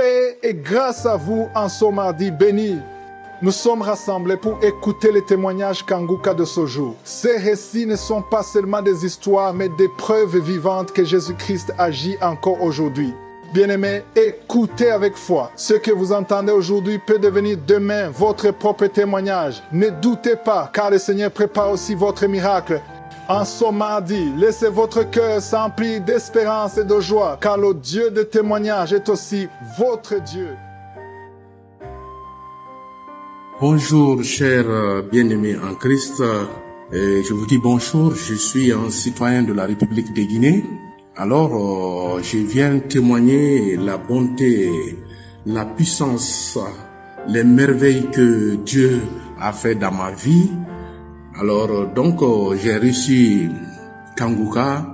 Paix et grâce à vous en ce mardi béni. Nous sommes rassemblés pour écouter les témoignages Kanguka de ce jour. Ces récits ne sont pas seulement des histoires, mais des preuves vivantes que Jésus-Christ agit encore aujourd'hui. Bien-aimés, écoutez avec foi. Ce que vous entendez aujourd'hui peut devenir demain votre propre témoignage. Ne doutez pas, car le Seigneur prépare aussi votre miracle. En ce mardi, laissez votre cœur s'emplir d'espérance et de joie, car le Dieu de témoignage est aussi votre Dieu. Bonjour, chers bien-aimés en Christ. Je vous dis bonjour, je suis un citoyen de la République de Guinée. Alors, je viens témoigner la bonté, la puissance, les merveilles que Dieu a fait dans ma vie. Alors, donc, j'ai reçu Kanguka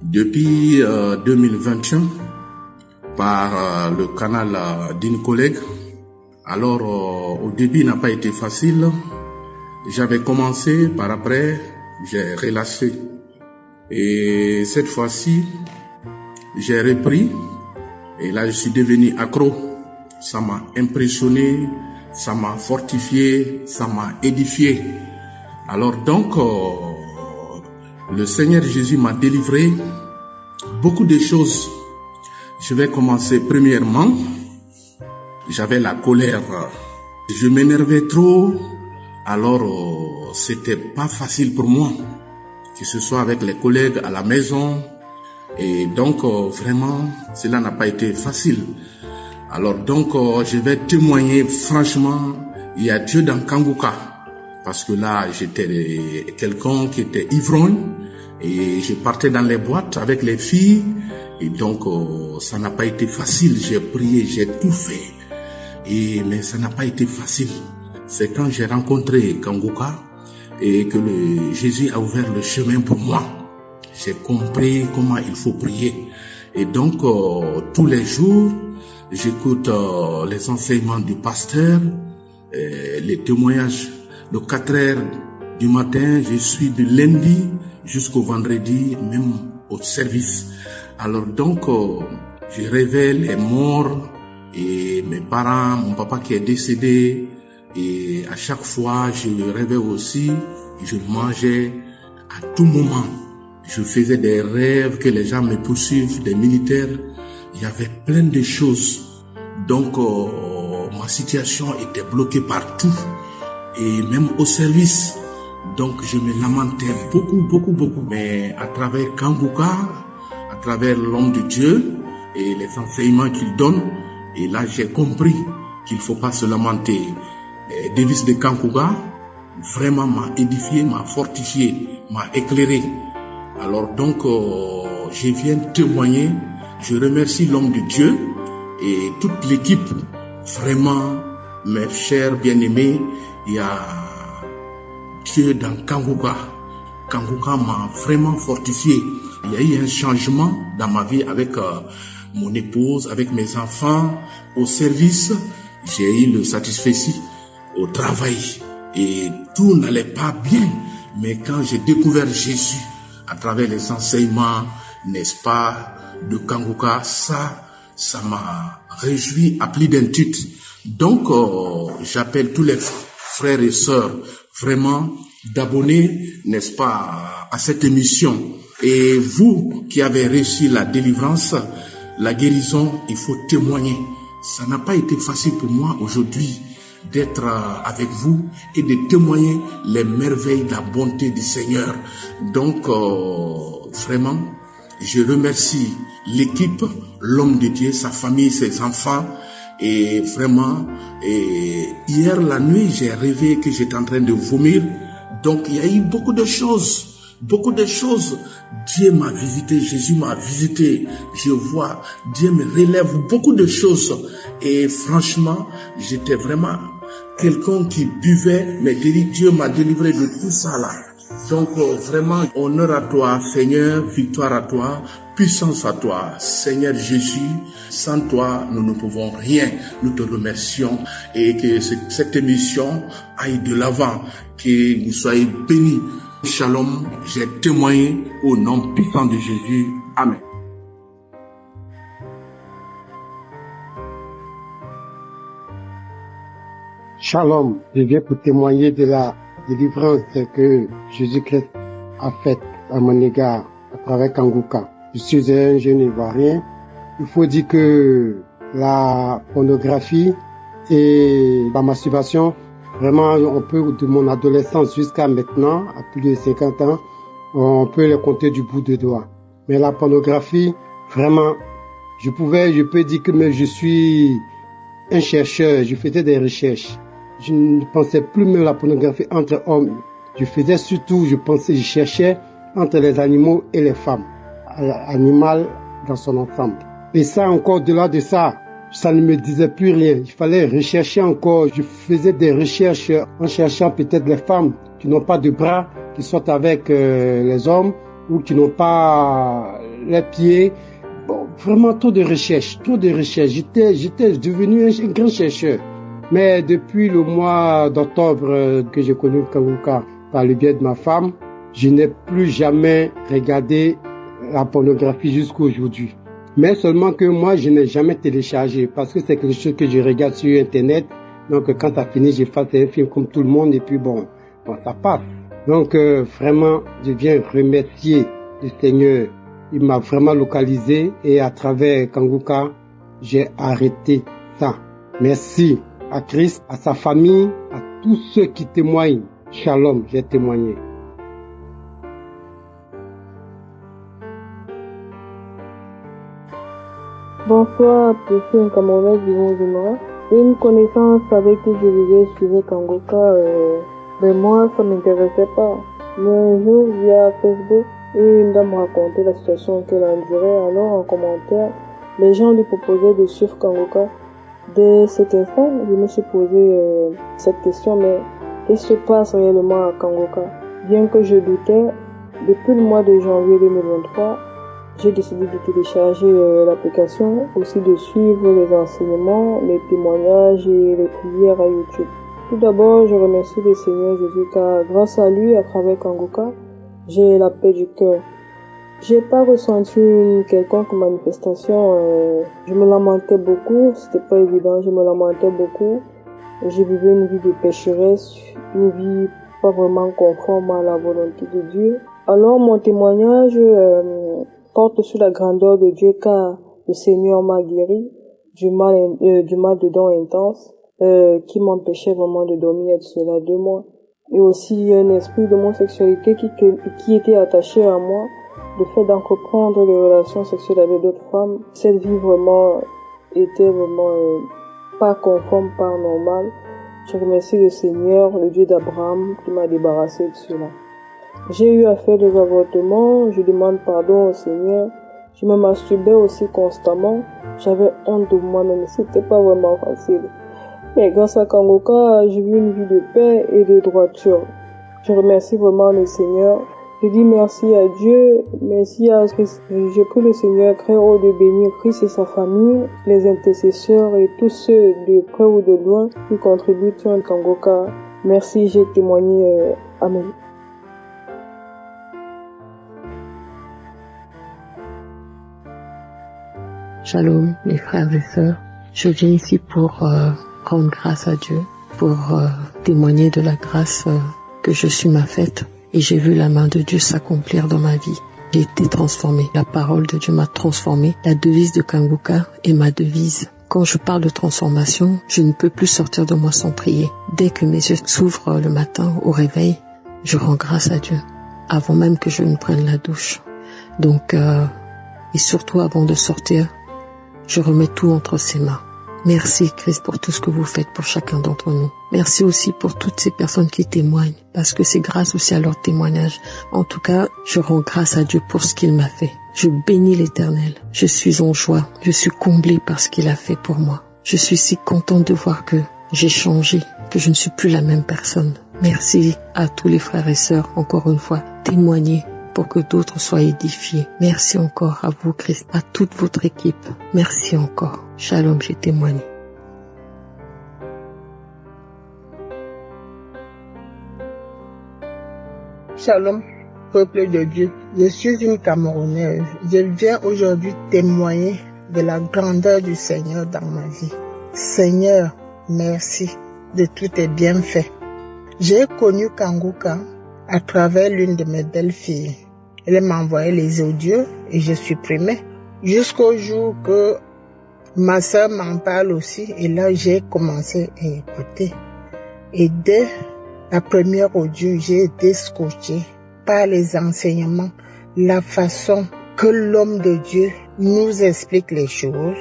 depuis 2021 par le canal d'une collègue. Alors, au début, il n'a pas été facile. J'avais commencé, par après, j'ai relâché. Et cette fois-ci, j'ai repris. Et là, je suis devenu accro. Ça m'a impressionné, ça m'a fortifié, ça m'a édifié. Alors donc, le Seigneur Jésus m'a délivré beaucoup de choses. Je vais commencer premièrement. J'avais la colère. Je m'énervais trop. Alors, c'était pas facile pour moi. Que ce soit avec les collègues à la maison. Et donc, vraiment, cela n'a pas été facile. Alors donc, je vais témoigner franchement, il y a Dieu dans Kanguka. Parce que là, j'étais quelqu'un qui était ivrogne et je partais dans les boîtes avec les filles. Et donc, ça n'a pas été facile. J'ai prié, j'ai tout fait. Mais ça n'a pas été facile. C'est quand j'ai rencontré Kanguka et que Jésus a ouvert le chemin pour moi. J'ai compris comment il faut prier. Et donc, tous les jours, j'écoute les enseignements du pasteur, les témoignages de 4 heures du matin. Je suis du lundi jusqu'au vendredi, même au service. Alors donc, je révèle les morts et mes parents, mon papa qui est décédé. Et à chaque fois, je le réveille aussi. Je mangeais à tout moment. Je faisais des rêves que les gens me poursuivent, des militaires. Il y avait plein de choses. Donc, ma situation était bloquée partout. Et même au service. Donc, je me lamentais beaucoup. Mais à travers Kanguka, à travers l'homme de Dieu et les enseignements qu'il donne, et là, j'ai compris qu'il ne faut pas se lamenter. Les devises de Kanguka vraiment m'a édifié, m'a fortifié, m'a éclairé. Alors donc, je viens témoigner. Je remercie l'homme de Dieu et toute l'équipe. Vraiment, mes chers bien-aimés, il y a Dieu dans Kanguka. Kanguka m'a vraiment fortifié. Il y a eu un changement dans ma vie avec mon épouse, avec mes enfants, au service. J'ai eu le satisfait au travail et tout n'allait pas bien. Mais quand j'ai découvert Jésus à travers les enseignements, n'est-ce pas, de Kanguka, ça m'a réjoui à plus d'un titre. Donc, j'appelle tous les frères et sœurs vraiment d'abonner, n'est-ce pas, à cette émission. Et vous qui avez reçu la délivrance, la guérison, il faut témoigner. Ça n'a pas été facile pour moi aujourd'hui d'être avec vous et de témoigner les merveilles de la bonté du Seigneur. Donc, vraiment, je remercie l'équipe, l'homme de Dieu, sa famille, ses enfants. Et vraiment, hier la nuit, j'ai rêvé que j'étais en train de vomir. Donc, il y a eu beaucoup de choses. Dieu m'a visité, Jésus m'a visité. Je vois, Dieu me relève beaucoup de choses. Et franchement, j'étais vraiment quelqu'un qui buvait, mais Dieu m'a délivré de tout ça là. Donc vraiment, honneur à toi, Seigneur, victoire à toi, puissance à toi, Seigneur Jésus. Sans toi, nous ne pouvons rien. Nous te remercions et que cette émission aille de l'avant, que vous soyez bénis. Shalom, j'ai témoigné au nom puissant de Jésus. Amen. Shalom, je viens pour témoigner de la délivrance que Jésus-Christ a faite à mon égard à travers Kanguka. Je suis un jeune Ivoirien. Il faut dire que la pornographie et la masturbation, vraiment, on peut, de mon adolescence jusqu'à maintenant, à plus de 50 ans, on peut les compter du bout de doigts. Mais la pornographie, vraiment, je peux dire que je suis un chercheur, je faisais des recherches. Je ne pensais plus même la pornographie entre hommes. Je cherchais entre les animaux et les femmes, animal dans son ensemble. Et ça, encore au-delà de ça, ça ne me disait plus rien. Il fallait rechercher encore. Je faisais des recherches en cherchant peut-être les femmes qui n'ont pas de bras, qui sont avec les hommes, ou qui n'ont pas les pieds. Bon, vraiment trop de recherches. J'étais devenu un grand chercheur. Mais depuis le mois d'octobre que j'ai connu Kanguka par le biais de ma femme, je n'ai plus jamais regardé la pornographie jusqu'à aujourd'hui. Mais seulement que moi, je n'ai jamais téléchargé parce que c'est quelque chose que je regarde sur Internet. Donc, quand ça finit, je fais un film comme tout le monde et puis bon, ça passe. Donc, vraiment, je viens remercier le Seigneur. Il m'a vraiment localisé et à travers Kanguka, j'ai arrêté ça. Merci à Christ, à sa famille, à tous ceux qui témoignent. Shalom, j'ai témoigné. Bonsoir, je suis un Camerounais du Mont-Zumara. Une connaissance avec qui je vivais suivait Kanguka, mais moi ça m'intéressait pas. Mais un jour, via Facebook, une dame racontait la situation qu'elle endurait, alors en commentaire, les gens lui proposaient de suivre Kanguka. Dès cet instant, je me suis posé cette question, mais qu'est-ce qui se passe réellement à Kanguka? Bien que je doutais, depuis le mois de janvier 2023, j'ai décidé de télécharger l'application, aussi de suivre les enseignements, les témoignages et les prières à YouTube. Tout d'abord, je remercie le Seigneur Jésus car grâce à lui, à travers Kanguka, j'ai la paix du cœur. J'ai pas ressenti une quelconque manifestation, je me lamentais beaucoup, c'était pas évident, je me lamentais beaucoup. Je vivais une vie de pécheresse, une vie pas vraiment conforme à la volonté de Dieu. Alors mon témoignage porte sur la grandeur de Dieu car le Seigneur m'a guéri du mal de dents intenses qui m'empêchait vraiment de dormir de cela 2 mois. Et aussi un esprit d'homosexualité qui était attaché à moi, le fait d'entreprendre des relations sexuelles avec d'autres femmes. Cette vie vraiment était vraiment pas conforme, pas normale. Je remercie le Seigneur, le Dieu d'Abraham, qui m'a débarrassé de cela. J'ai eu à faire des avortements, je demande pardon au Seigneur. Je me masturbais aussi constamment. J'avais honte de moi-même, c'était pas vraiment facile. Mais grâce à Kanguka, j'ai vu une vie de paix et de droiture. Je remercie vraiment le Seigneur. Je dis merci à Dieu, merci à Christ. Je prie le Seigneur très haut de bénir Christ et sa famille, les intercesseurs et tous ceux de près ou de loin qui contribuent sur Kanguka. Merci, j'ai témoigné. Amen. Shalom, mes frères et sœurs. Je viens ici pour rendre grâce à Dieu, pour témoigner de la grâce que je suis ma faite. Et j'ai vu la main de Dieu s'accomplir dans ma vie. J'ai été transformée. La parole de Dieu m'a transformée. La devise de Kanguka est ma devise. Quand je parle de transformation, je ne peux plus sortir de moi sans prier. Dès que mes yeux s'ouvrent le matin au réveil, je rends grâce à Dieu, avant même que je ne prenne la douche. Donc, et surtout avant de sortir, je remets tout entre ses mains. Merci Christ pour tout ce que vous faites pour chacun d'entre nous. Merci aussi pour toutes ces personnes qui témoignent, parce que c'est grâce aussi à leur témoignage. En tout cas, je rends grâce à Dieu pour ce qu'il m'a fait. Je bénis l'Éternel. Je suis en joie. Je suis comblée par ce qu'il a fait pour moi. Je suis si contente de voir que j'ai changé, que je ne suis plus la même personne. Merci à tous les frères et sœurs, encore une fois, témoignez pour que d'autres soient édifiés. Merci encore à vous, Christ, à toute votre équipe. Merci encore. Shalom, j'ai témoigné. Shalom, peuple de Dieu. Je suis une Camerounaise. Je viens aujourd'hui témoigner de la grandeur du Seigneur dans ma vie. Seigneur, merci. de tous tes bienfaits. J'ai connu Kanguka à travers l'une de mes belles-filles. Elle m'a envoyé les audios et je supprimais. Jusqu'au jour que ma sœur m'en parle aussi et là j'ai commencé à écouter. Et dès la première audio, j'ai été scotché par les enseignements, la façon que l'homme de Dieu nous explique les choses.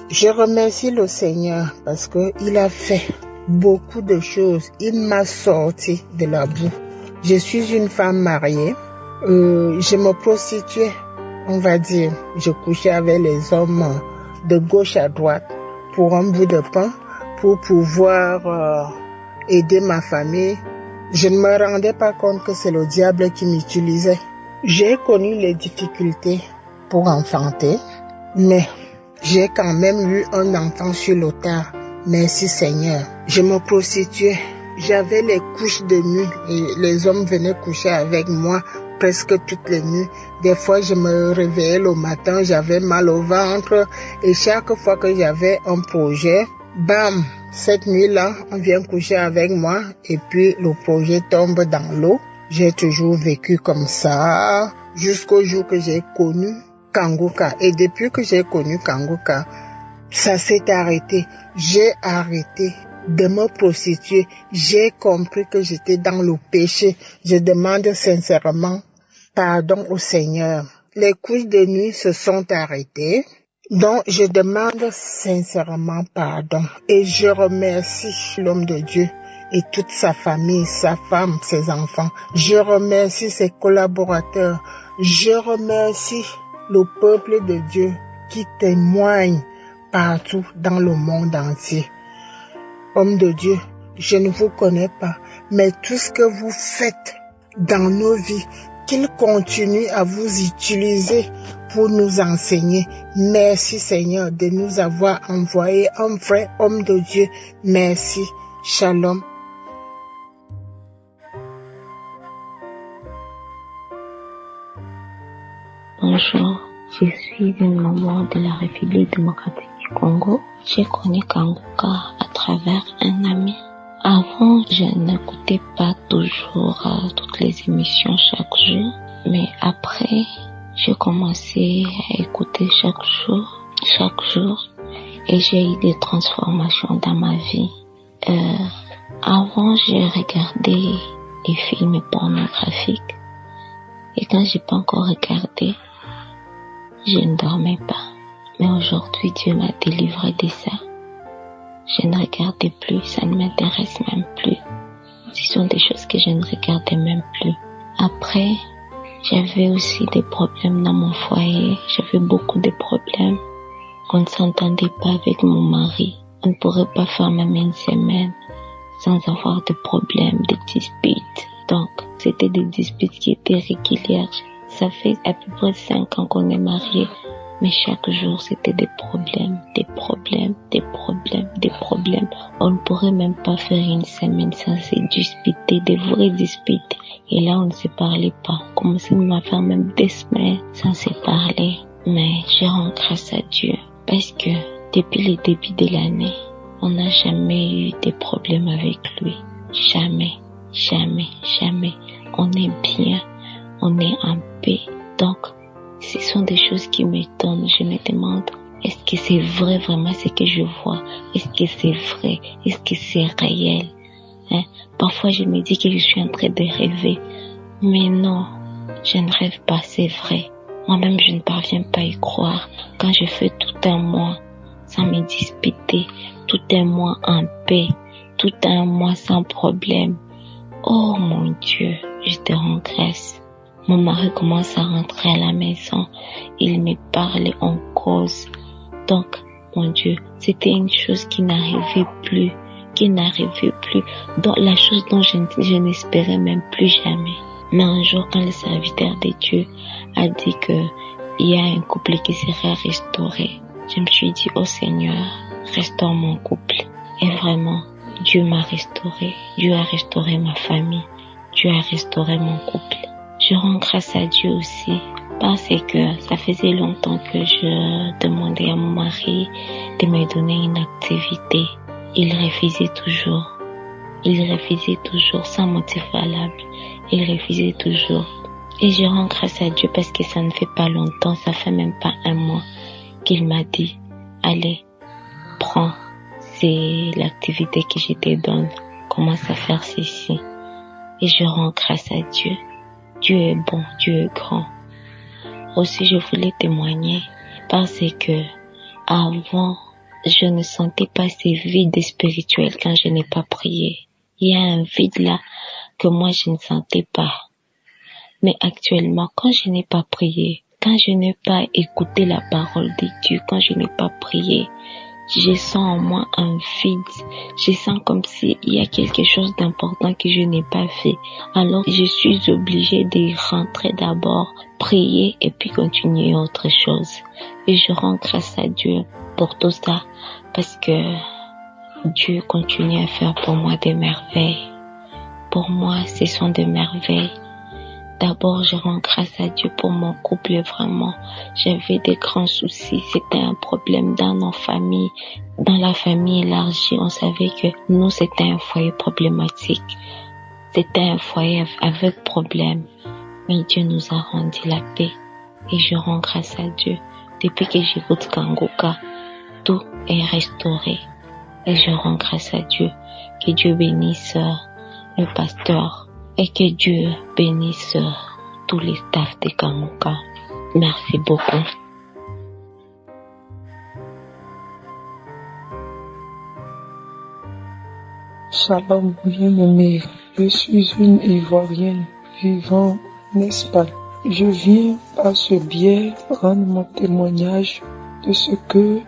Je remercie le Seigneur parce qu'il a fait beaucoup de choses. Il m'a sorti de la boue. Je suis une femme mariée. Je me prostituais, on va dire. Je couchais avec les hommes de gauche à droite pour un bout de pain, pour pouvoir aider ma famille. Je ne me rendais pas compte que c'est le diable qui m'utilisait. J'ai connu les difficultés pour enfanter, mais j'ai quand même eu un enfant sur le tard. Merci Seigneur. Je me prostituais. J'avais les couches de nuit et les hommes venaient coucher avec moi presque toutes les nuits. Des fois, je me réveillais le matin, j'avais mal au ventre et chaque fois que j'avais un projet, bam, cette nuit-là, on vient coucher avec moi et puis le projet tombe dans l'eau. J'ai toujours vécu comme ça jusqu'au jour que j'ai connu Kanguka. Et depuis que j'ai connu Kanguka, ça s'est arrêté. J'ai arrêté de me prostituer. J'ai compris que j'étais dans le péché. Je demande sincèrement pardon au Seigneur. Les couches de nuit se sont arrêtées. Donc, je demande sincèrement pardon. Et je remercie l'homme de Dieu et toute sa famille, sa femme, ses enfants. Je remercie ses collaborateurs. Je remercie le peuple de Dieu qui témoigne partout dans le monde entier. Homme de Dieu, je ne vous connais pas, mais tout ce que vous faites dans nos vies, qu'il continue à vous utiliser pour nous enseigner. Merci Seigneur de nous avoir envoyé un vrai homme de Dieu. Merci. Shalom. Bonjour, je suis une maman de la République démocratique du Congo. J'ai connu Kanguka à travers un ami. Avant, je n'écoutais pas toujours toutes les émissions chaque jour, mais après, j'ai commencé à écouter chaque jour, et j'ai eu des transformations dans ma vie. Avant, j'ai regardé des films pornographiques, et quand j'ai pas encore regardé, je ne dormais pas. Mais aujourd'hui, Dieu m'a délivré de ça. Je ne regardais plus, ça ne m'intéresse même plus. Ce sont des choses que je ne regardais même plus. Après, j'avais aussi des problèmes dans mon foyer. J'avais beaucoup de problèmes. On ne s'entendait pas avec mon mari. On ne pourrait pas faire même une semaine sans avoir de problèmes, de disputes. Donc, c'était des disputes qui étaient régulières. Ça fait à peu près 5 ans qu'on est mariés. Mais chaque jour, c'était des problèmes. On ne pourrait même pas faire une semaine sans se disputer, des vraies disputes. Et là, on ne se parlait pas. On commençait même à faire même des semaines sans se parler. Mais je rends grâce à Dieu. Parce que depuis le début de l'année, on n'a jamais eu de problèmes avec lui. Jamais. On est bien. On est en paix. Donc, ce sont des choses qui m'étonnent. Je me demande, est-ce que c'est vrai vraiment ce que je vois? Est-ce que c'est vrai? Est-ce que c'est réel? Parfois, je me dis que je suis en train de rêver. Mais non, je ne rêve pas, c'est vrai. Moi-même, je ne parviens pas à y croire. Quand je fais tout un mois sans me disputer, tout un mois en paix, tout un mois sans problème. Oh mon Dieu, je te rends grâce. Mon mari commence à rentrer à la maison. Il me parle, on cause. Donc, mon Dieu, c'était une chose qui n'arrivait plus. Donc, la chose dont je n'espérais même plus jamais. Mais un jour, quand le serviteur de Dieu a dit qu'il y a un couple qui sera restauré, je me suis dit, oh Seigneur, restaure mon couple. Et vraiment, Dieu m'a restauré. Dieu a restauré ma famille. Dieu a restauré mon couple. Je rends grâce à Dieu aussi parce que ça faisait longtemps que je demandais à mon mari de me donner une activité. Il refusait toujours. Il refusait toujours sans motif valable. Il refusait toujours. Et je rends grâce à Dieu parce que ça ne fait pas longtemps, ça fait même pas un mois qu'il m'a dit, allez, prends, c'est l'activité que je te donne, commence à faire ceci. Et je rends grâce à Dieu. Dieu est bon, Dieu est grand. Aussi, je voulais témoigner parce que avant, je ne sentais pas ce vide spirituel quand je n'ai pas prié. Il y a un vide là que moi je ne sentais pas. Mais actuellement, quand je n'ai pas prié, quand je n'ai pas écouté la parole de Dieu, quand je n'ai pas prié, je sens en moi un vide. Je sens comme s'il y a quelque chose d'important que je n'ai pas fait. Alors, je suis obligée de rentrer d'abord, prier et puis continuer autre chose. Et je rends grâce à Dieu pour tout ça parce que Dieu continue à faire pour moi des merveilles. Pour moi, ce sont des merveilles. D'abord, je rends grâce à Dieu pour mon couple, vraiment. J'avais des grands soucis. C'était un problème dans nos familles. Dans la famille élargie, on savait que nous, c'était un foyer problématique. C'était un foyer avec problème. Mais Dieu nous a rendu la paix. Et je rends grâce à Dieu. Depuis que j'écoute Kangoka, tout est restauré. Et je rends grâce à Dieu. Que Dieu bénisse le pasteur. Et que Dieu bénisse tous les staffs de Kangoka. Merci beaucoup. Shalom, bien-aimé. Je suis une Ivoirienne vivant en Espagne. Je viens par ce biais rendre mon témoignage de ce que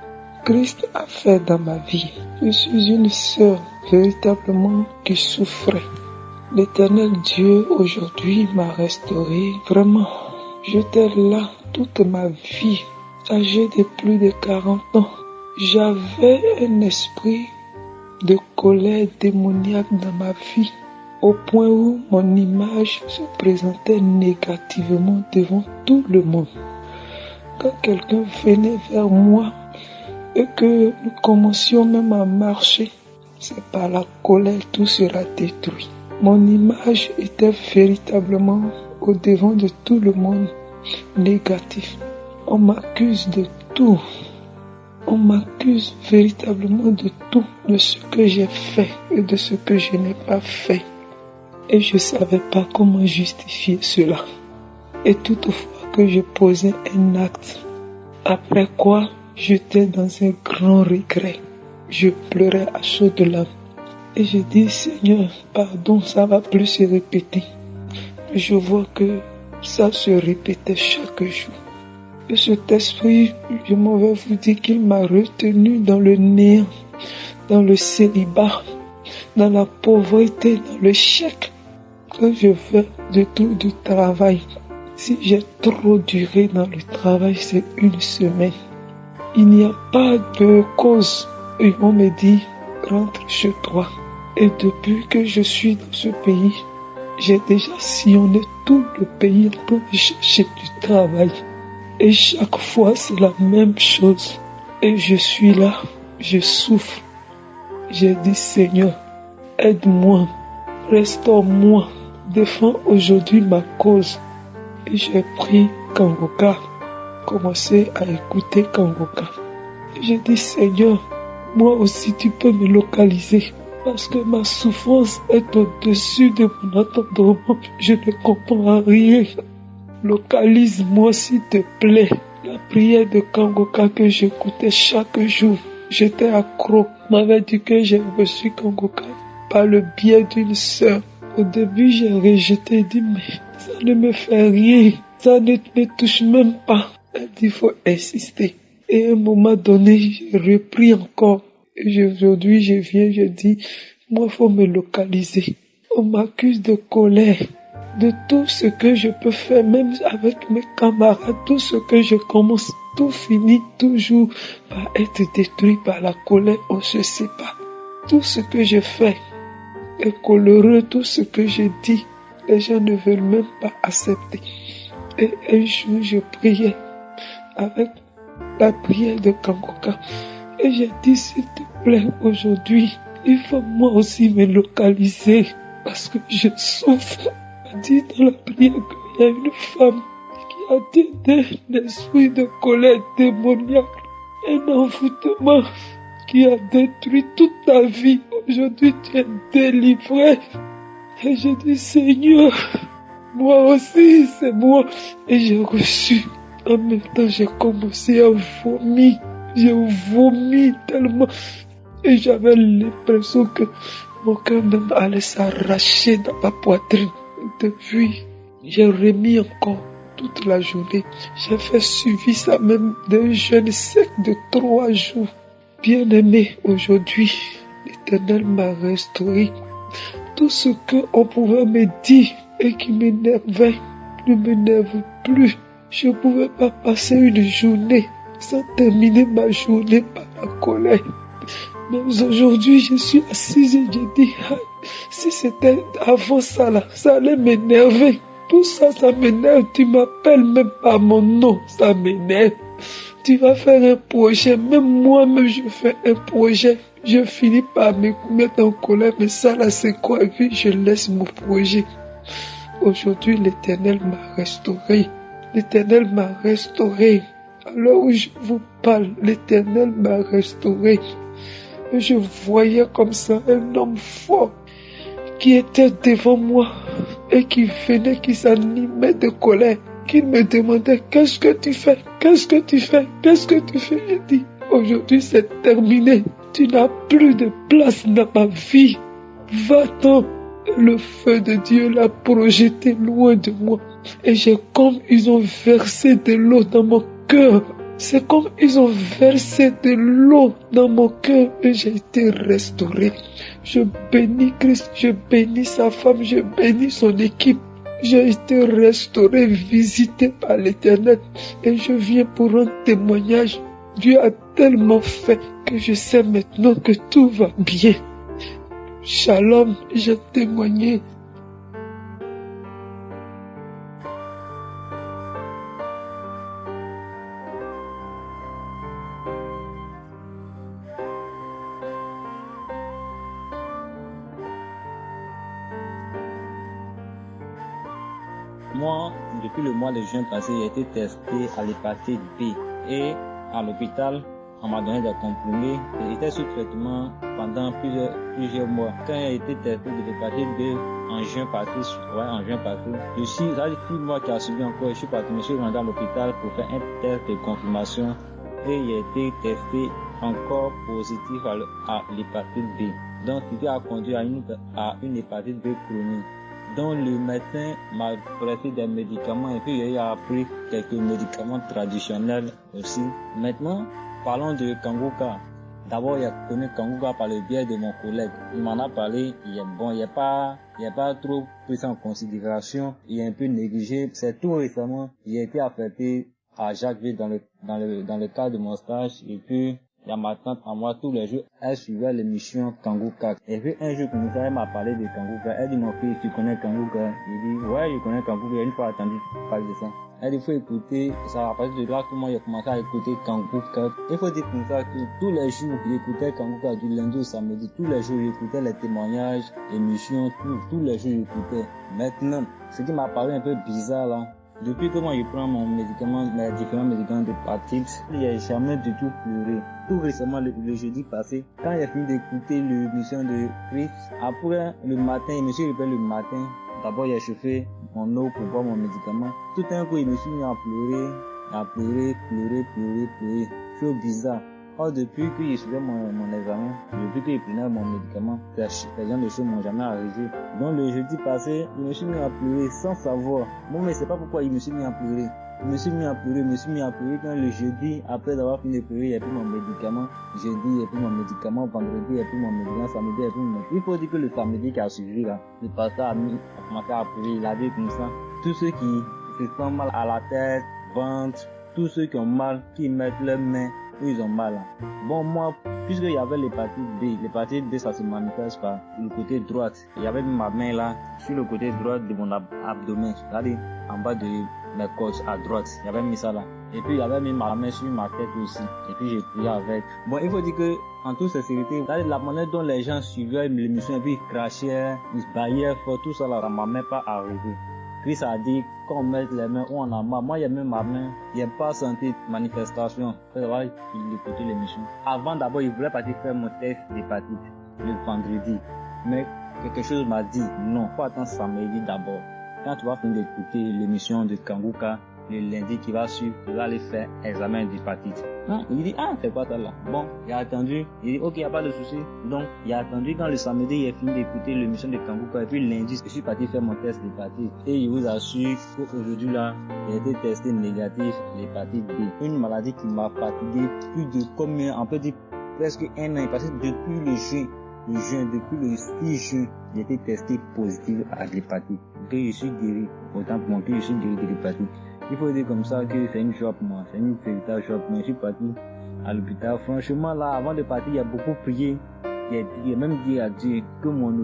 Christ a fait dans ma vie. Je suis une sœur véritablement qui souffrait. L'Éternel Dieu aujourd'hui m'a restauré. Vraiment, j'étais là toute ma vie, âgée de plus de 40 ans. J'avais un esprit de colère démoniaque dans ma vie, au point où mon image se présentait négativement devant tout le monde. Quand quelqu'un venait vers moi et que nous commencions même à marcher, c'est par la colère tout sera détruit. Mon image était véritablement au devant de tout le monde négatif. On m'accuse de tout. On m'accuse véritablement de tout, de ce que j'ai fait et de ce que je n'ai pas fait. Et je ne savais pas comment justifier cela. Et toutefois que je posais un acte, après quoi j'étais dans un grand regret. Je pleurais à chaudes larmes. Et je dis, Seigneur, pardon, ça va plus se répéter. Je vois que ça se répétait chaque jour. Et cet esprit, je m'en vais vous dire qu'il m'a retenu dans le néant, dans le célibat, dans la pauvreté, dans le chèque que je fais de tout du travail. Si j'ai trop duré dans le travail, c'est une semaine. Il n'y a pas de cause. Ils vont me dire, rentre chez toi. Et depuis que je suis dans ce pays, j'ai déjà sillonné tout le pays pour chercher du travail. Et chaque fois, c'est la même chose. Et je suis là, je souffre. J'ai dit, Seigneur, aide-moi, restaure-moi, défends aujourd'hui ma cause. Et j'ai pris Kangoka, commencé à écouter Kangoka. Et j'ai dit, Seigneur, moi aussi tu peux me localiser. Parce que ma souffrance est au-dessus de mon entendement. Je ne comprends rien. Localise-moi s'il te plaît. La prière de Kangoka que j'écoutais chaque jour. J'étais accro. On m'avait dit que j'ai reçu Kangoka par le biais d'une sœur. Au début, j'ai rejeté. Dit, mais ça ne me fait rien. Ça ne me touche même pas. Elle dit, il faut insister. Et à un moment donné, j'ai repris encore. Et aujourd'hui, je viens, je dis, moi, il faut me localiser. On m'accuse de colère, de tout ce que je peux faire, même avec mes camarades, tout ce que je commence, tout finit toujours par être détruit par la colère, on se sépare. Tout ce que je fais est coloreux, tout ce que je dis, les gens ne veulent même pas accepter. Et un jour, je priais avec la prière de Kangoka. Et j'ai dit, s'il te plaît, aujourd'hui, il faut moi aussi me localiser parce que je souffre. On dit dans la prière qu'il y a une femme qui a été l'esprit de colère démoniaque, un envoûtement qui a détruit toute ta vie. Aujourd'hui, tu es délivré. Et je dis, Seigneur, moi aussi, c'est moi. Et j'ai reçu. En même temps, j'ai commencé à vomir. J'ai vomi tellement. Et j'avais l'impression que mon cœur même allait s'arracher dans ma poitrine. Depuis, j'ai remis encore toute la journée. J'ai fait suivi ça même d'un jeûne sec de 3 jours. Bien-aimé, aujourd'hui, l'Éternel m'a restauré. Tout ce qu'on pouvait me dire et qui m'énervait ne m'énerve plus. Je ne pouvais pas passer une journée sans terminer ma journée par la colère. Mais aujourd'hui, je suis assise et je dis, si c'était avant ça là, ça allait m'énerver. Tout ça, ça m'énerve. Tu m'appelles même par mon nom, ça m'énerve. Tu vas faire un projet, même moi-même je fais un projet. Je finis par me mettre en colère, mais ça là c'est quoi? Et puis je laisse mon projet. Aujourd'hui, l'Éternel m'a restauré. L'Éternel m'a restauré. Alors où je vous parle, l'Éternel m'a restauré. Et je voyais comme ça un homme fort qui était devant moi et qui venait, qui s'animait de colère, qui me demandait qu'est-ce que tu fais, qu'est-ce que tu fais, qu'est-ce que tu fais. J'ai dit, aujourd'hui c'est terminé, tu n'as plus de place dans ma vie, va-t'en. Le feu de Dieu l'a projeté loin de moi et j'ai comme ils ont versé de l'eau dans mon cœur. C'est comme ils ont versé de l'eau dans mon cœur et j'ai été restauré. Je bénis Christ, je bénis sa femme, je bénis son équipe. J'ai été restauré, visité par l'Éternel et je viens pour rendre témoignage. Dieu a tellement fait que je sais maintenant que tout va bien. Shalom, j'ai témoigné. Moi, depuis le mois de juin passé, j'ai été testé à l'hépatite B et à l'hôpital, on m'a donné des comprimés et j'étais sous traitement pendant plusieurs mois. Quand j'ai été testé de l'hépatite B en juin passé, ça fait 6 mois qui a suivi encore, je suis rendu à l'hôpital pour faire un test de confirmation et j'ai été testé encore positif à l'hépatite B. Donc, ce qui a conduit à une hépatite B chronique. Donc le médecin m'a prescrit des médicaments et puis j'ai appris quelques médicaments traditionnels aussi. Maintenant, parlons de Kanguka. D'abord, j'ai connu Kanguka par le biais de mon collègue. Il m'en a parlé, il est pas trop pris en considération, il est un peu négligé. C'est tout récemment, j'ai été affecté à Jacquesville dans le cadre de mon stage et puis il y a ma tante à moi, tous les jours, elle suivait l'émission Kanguka. Et puis un jour, comme ça, elle m'a parlé de Kanguka. Elle dit, mon fils, tu connais Kanguka? Il dit, ouais, je connais Kanguka. Une fois entendu parler de ça. Elle dit, il faut écouter, ça à partir de là, tout le monde a commencé à écouter Kanguka. Il faut dire comme ça que tous les jours, j'écoutais Kanguka du lundi au samedi. Tous les jours, j'écoutais les témoignages, l'émission, tous les jours, j'écoutais. Maintenant, ce qui m'a paru un peu bizarre là, depuis que moi je prends mon médicament, mes différents médicaments d'hépatite, il n'y a jamais du tout pleuré. Tout récemment, le jeudi passé, quand j'ai fini d'écouter l'émission de Chris, après le matin, je me suis réveillé le matin. D'abord, j'ai chauffé mon eau pour boire mon médicament. Tout un coup, je me suis mis à pleurer. C'est bizarre. Or, depuis que je suivais mon examen, depuis que je prenais mon médicament, ces gens de choses m'ont jamais arrivé. Donc, le jeudi passé, je me suis mis à pleurer sans savoir. Bon, mais c'est pas pourquoi je me suis mis à pleurer. Je me suis mis à pleurer quand le jeudi, après avoir fini de pleurer, j'ai pris mon médicament. Jeudi, j'ai pris mon médicament. Vendredi, j'ai pris mon médicament. Samedi, j'ai pris mon médicament. Il faut dire que le samedi qui a suivi là, le pasteur a commencé à pleurer. Il a dit comme ça. Tous ceux qui se sentent mal à la tête, ventre, tous ceux qui ont mal, qui mettent leurs mains où ils ont mal. Bon, moi, puisqu'il y avait l'hépatite B, ça se manifeste par le côté droit. Il y avait ma main là, sur le côté droit de mon abdomen, c'est-à-dire en bas de mes côtes à droite. J'avais mis ça là. Et puis j'avais mis ma main sur ma tête aussi. Et puis j'ai prié avec. Bon, il faut dire que, en toute sincérité, la manière dont les gens suivaient l'émission et puis ils crachaient, ils se baillaient fort, tout ça là, ça m'a même pas arrivé. Christ a dit qu'on mette les mains où on a mal. Moi, j'ai mis ma main, j'ai pas senti de manifestation. Il fallait écouter l'émission. Avant d'abord, il voulait partir faire mon test d'hépatite le vendredi. Mais quelque chose m'a dit, non, faut attendre samedi d'abord. Quand tu vas finir d'écouter l'émission de Kanguka, le lundi qui va suivre, tu vas aller faire examen d'hépatite. Il dit, c'est quoi ça là? Bon, il a attendu, il dit, ok, y a pas de souci. Donc, il a attendu quand le samedi, il a fini d'écouter l'émission de Kanguka, et puis lundi, je suis parti faire mon test d'hépatite. Et il vous assure qu'aujourd'hui là, j'ai été testé négatif, l'hépatite B. Une maladie qui m'a fatigué plus de combien, on peut dire presque un an, parce que depuis depuis le 6 juin, j'ai été testé positif à l'hépatite. Que je suis guéri, autant pour moi que je suis guéri de l'hépatite. Il faut dire comme ça que c'est une joie pour moi, c'est une véritable joie pour moi. Je suis parti à l'hôpital. Franchement, là, avant de partir, il y a beaucoup prié. Il a même dit à Dieu que mon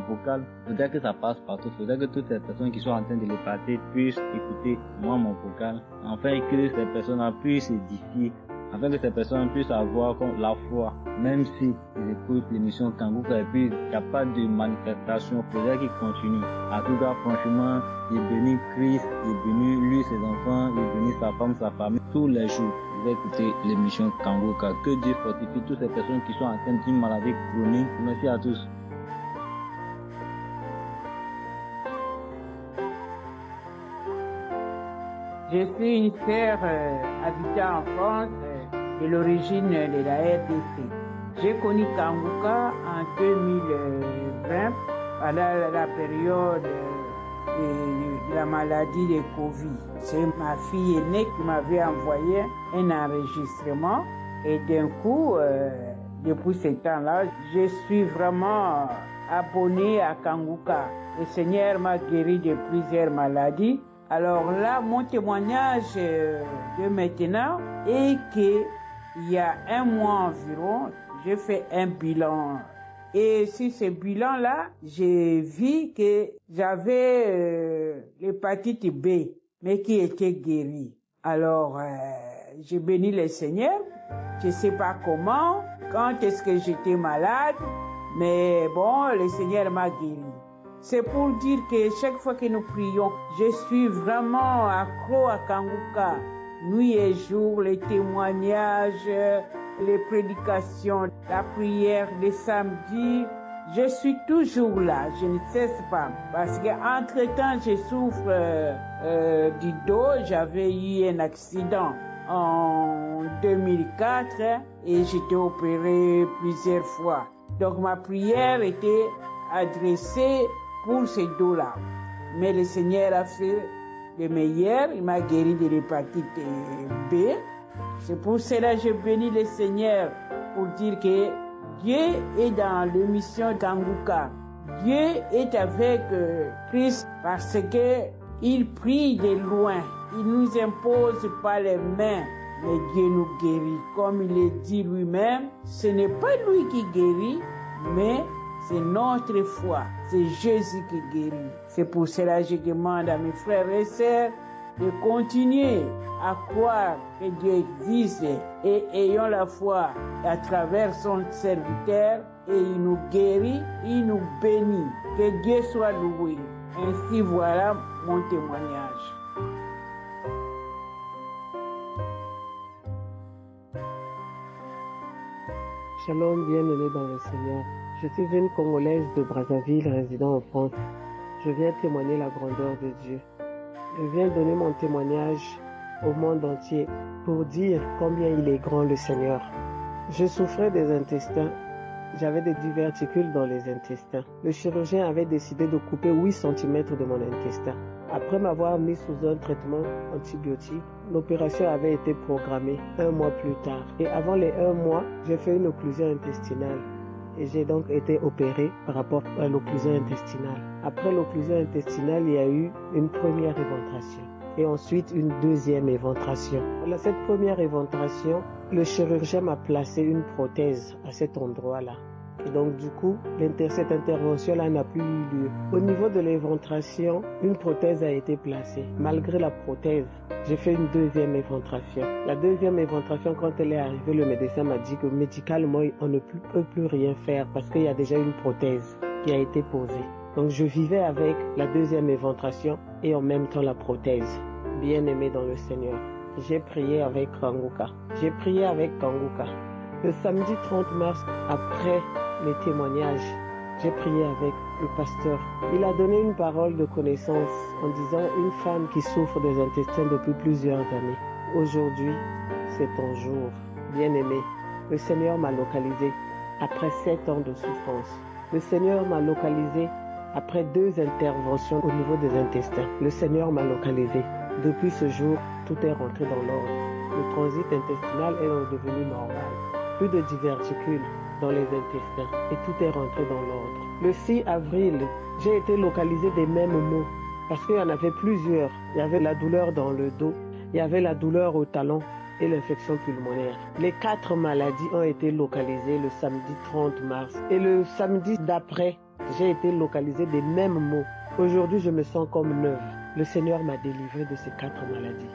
vocal, faudrait que ça passe partout. Faudrait que toutes les personnes qui sont en train de l'hépatite puissent écouter mon vocal. Afin que ces personnes puissent s'édifier. Afin que ces personnes puissent avoir la foi. Même si ils écoutent l'émission Kanguka et puis il n'y a pas de manifestation, il faudrait qu'ils continuent. En tout cas, franchement, il est béni Christ, il est béni lui, ses enfants, il est béni sa femme, sa famille. Tous les jours, je vais écouter l'émission Kanguka. Que Dieu fortifie toutes ces personnes qui sont atteintes d'une maladie chronique. Merci à tous. Je suis une sœur habitant en France de l'origine de la RDC. J'ai connu Kanguka en 2020 pendant la période de la maladie de Covid. C'est ma fille aînée qui m'avait envoyé un enregistrement et d'un coup, depuis ce temps-là, je suis vraiment abonné à Kanguka. Le Seigneur m'a guéri de plusieurs maladies. Alors là, mon témoignage de maintenant est que il y a un mois environ, j'ai fait un bilan. Et sur ce bilan-là, j'ai vu que j'avais l'hépatite B, mais qui était guérie. Alors, j'ai béni le Seigneur. Je sais pas comment, quand est-ce que j'étais malade, mais bon, le Seigneur m'a guéri. C'est pour dire que chaque fois que nous prions, je suis vraiment accro à Kanguka. Nuit et jour, les témoignages, les prédications, la prière les samedis, je suis toujours là, je ne cesse pas. Parce que entre-temps, je souffre du dos, j'avais eu un accident en 2004 et j'étais opéré plusieurs fois. Donc ma prière était adressée pour ces dos-là. Mais le Seigneur a fait le meilleur, il m'a guéri de l'hépatite B. C'est pour cela que je bénis le Seigneur pour dire que Dieu est dans l'émission Kanguka. Dieu est avec Christ parce que il prie de loin. Il nous impose pas les mains, mais Dieu nous guérit. Comme il est dit lui-même, ce n'est pas lui qui guérit, mais c'est notre foi. C'est Jésus qui guérit. C'est pour cela que je demande à mes frères et sœurs de continuer à croire que Dieu existe et ayons la foi à travers son serviteur et il nous guérit, il nous bénit. Que Dieu soit loué. Ainsi voilà mon témoignage. Shalom, bien-aimés dans le Seigneur. Je suis une Congolaise de Brazzaville, résidant en France. Je viens témoigner la grandeur de Dieu. Je viens donner mon témoignage au monde entier pour dire combien il est grand le Seigneur. Je souffrais des intestins. J'avais des diverticules dans les intestins. Le chirurgien avait décidé de couper 8 cm de mon intestin. Après m'avoir mis sous un traitement antibiotique, l'opération avait été programmée 1 mois plus tard. Et avant les 1 mois, j'ai fait une occlusion intestinale. Et j'ai donc été opéré par rapport à l'occlusion intestinale. Après l'occlusion intestinale, il y a eu une première éventration. Et ensuite, une deuxième éventration. À cette première éventration, le chirurgien m'a placé une prothèse à cet endroit-là. Et donc du coup, cette intervention-là n'a plus eu lieu. Au niveau de l'éventration, une prothèse a été placée. Malgré la prothèse, j'ai fait une deuxième éventration. La deuxième éventration, quand elle est arrivée, le médecin m'a dit que médicalement, on ne peut plus rien faire parce qu'il y a déjà une prothèse qui a été posée. Donc je vivais avec la deuxième éventration et en même temps la prothèse. Bien-aimé dans le Seigneur, j'ai prié avec Kanguka. Le samedi 30 mars, après les témoignages, j'ai prié avec le pasteur. Il a donné une parole de connaissance en disant une femme qui souffre des intestins depuis plusieurs années. Aujourd'hui, c'est ton jour. Bien-aimé, le Seigneur m'a localisé après 7 ans de souffrance. Le Seigneur m'a localisé après 2 interventions au niveau des intestins. Le Seigneur m'a localisé. Depuis ce jour, tout est rentré dans l'ordre. Le transit intestinal est redevenu normal. Plus de diverticules dans les intestins et tout est rentré dans l'ordre. Le 6 avril, j'ai été localisé des mêmes maux parce qu'il y en avait plusieurs. Il y avait la douleur dans le dos, il y avait la douleur au talon et l'infection pulmonaire. Les 4 maladies ont été localisées le samedi 30 mars et le samedi d'après, j'ai été localisé des mêmes maux. Aujourd'hui, je me sens comme neuve. Le Seigneur m'a délivré de ces 4 maladies.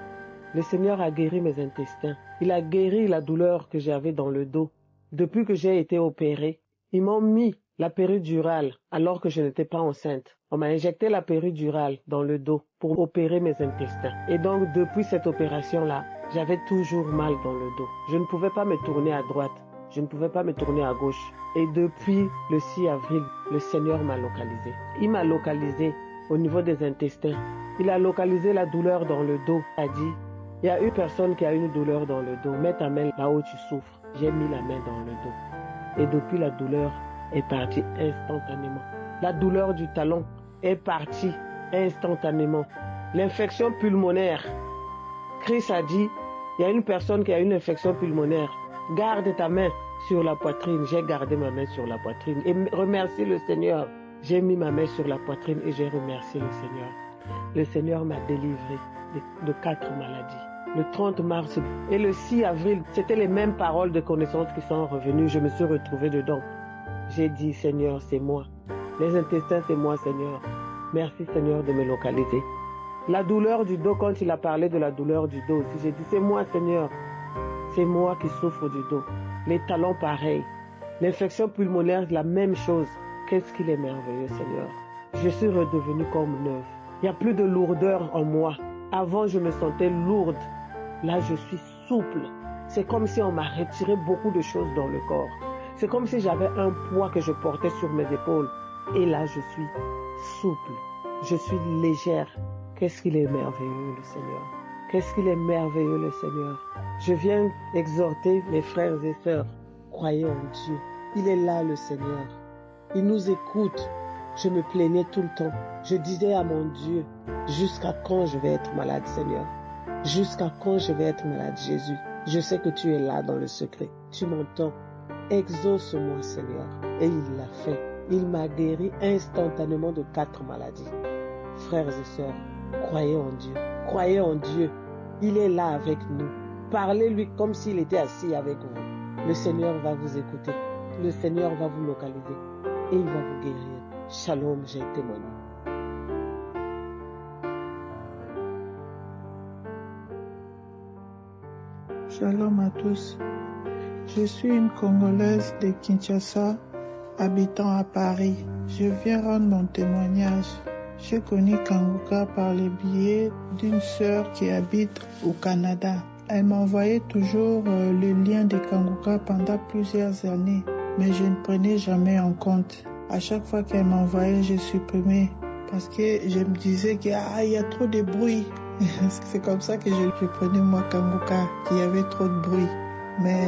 Le Seigneur a guéri mes intestins. Il a guéri la douleur que j'avais dans le dos. Depuis que j'ai été opérée, ils m'ont mis la péridurale alors que je n'étais pas enceinte. On m'a injecté la péridurale dans le dos pour opérer mes intestins. Et donc, depuis cette opération-là, j'avais toujours mal dans le dos. Je ne pouvais pas me tourner à droite. Je ne pouvais pas me tourner à gauche. Et depuis le 6 avril, le Seigneur m'a localisé. Il m'a localisé au niveau des intestins. Il a localisé la douleur dans le dos. Il a dit, il y a une personne qui a une douleur dans le dos. Mets ta main là où tu souffres. J'ai mis la main dans le dos. Et depuis, la douleur est partie instantanément. La douleur du talon est partie instantanément. L'infection pulmonaire. Chris a dit, il y a une personne qui a une infection pulmonaire. Garde ta main sur la poitrine. J'ai gardé ma main sur la poitrine. Et remercie le Seigneur. J'ai mis ma main sur la poitrine et j'ai remercié le Seigneur. Le Seigneur m'a délivré de 4 maladies. Le 30 mars et le 6 avril, c'était les mêmes paroles de connaissance qui sont revenues. Je me suis retrouvée dedans. J'ai dit, Seigneur, c'est moi. Les intestins, c'est moi, Seigneur. Merci, Seigneur, de me localiser. La douleur du dos, quand il a parlé de la douleur du dos aussi, j'ai dit, c'est moi, Seigneur. C'est moi qui souffre du dos. Les talons, pareil. L'infection pulmonaire, la même chose. Qu'est-ce qu'il est merveilleux, Seigneur. Je suis redevenue comme neuve. Il n'y a plus de lourdeur en moi. Avant, je me sentais lourde. Là, je suis souple. C'est comme si on m'a retiré beaucoup de choses dans le corps. C'est comme si j'avais un poids que je portais sur mes épaules. Et là, je suis souple. Je suis légère. Qu'est-ce qu'il est merveilleux, le Seigneur. Qu'est-ce qu'il est merveilleux, le Seigneur. Je viens exhorter mes frères et sœurs. Croyez en Dieu. Il est là, le Seigneur. Il nous écoute. Je me plaignais tout le temps. Je disais à mon Dieu, jusqu'à quand je vais être malade, Seigneur? Jusqu'à quand je vais être malade, Jésus? Je sais que tu es là dans le secret. Tu m'entends. Exauce-moi, Seigneur. Et il l'a fait. Il m'a guéri instantanément de 4 maladies. Frères et sœurs, croyez en Dieu. Croyez en Dieu. Il est là avec nous. Parlez-lui comme s'il était assis avec vous. Le Seigneur va vous écouter. Le Seigneur va vous localiser. Et il va vous guérir. Shalom, j'ai témoigné. Shalom à tous. Je suis une Congolaise de Kinshasa, habitant à Paris. Je viens rendre mon témoignage. J'ai connu Kanguka par le biais d'une sœur qui habite au Canada. Elle m'envoyait toujours le lien de Kanguka pendant plusieurs années, mais je ne prenais jamais en compte. À chaque fois qu'elle m'envoyait, je supprimais parce que je me disais qu'il y a trop de bruit. C'est comme ça que je prenais moi Kanguka, qu'il y avait trop de bruit. Mais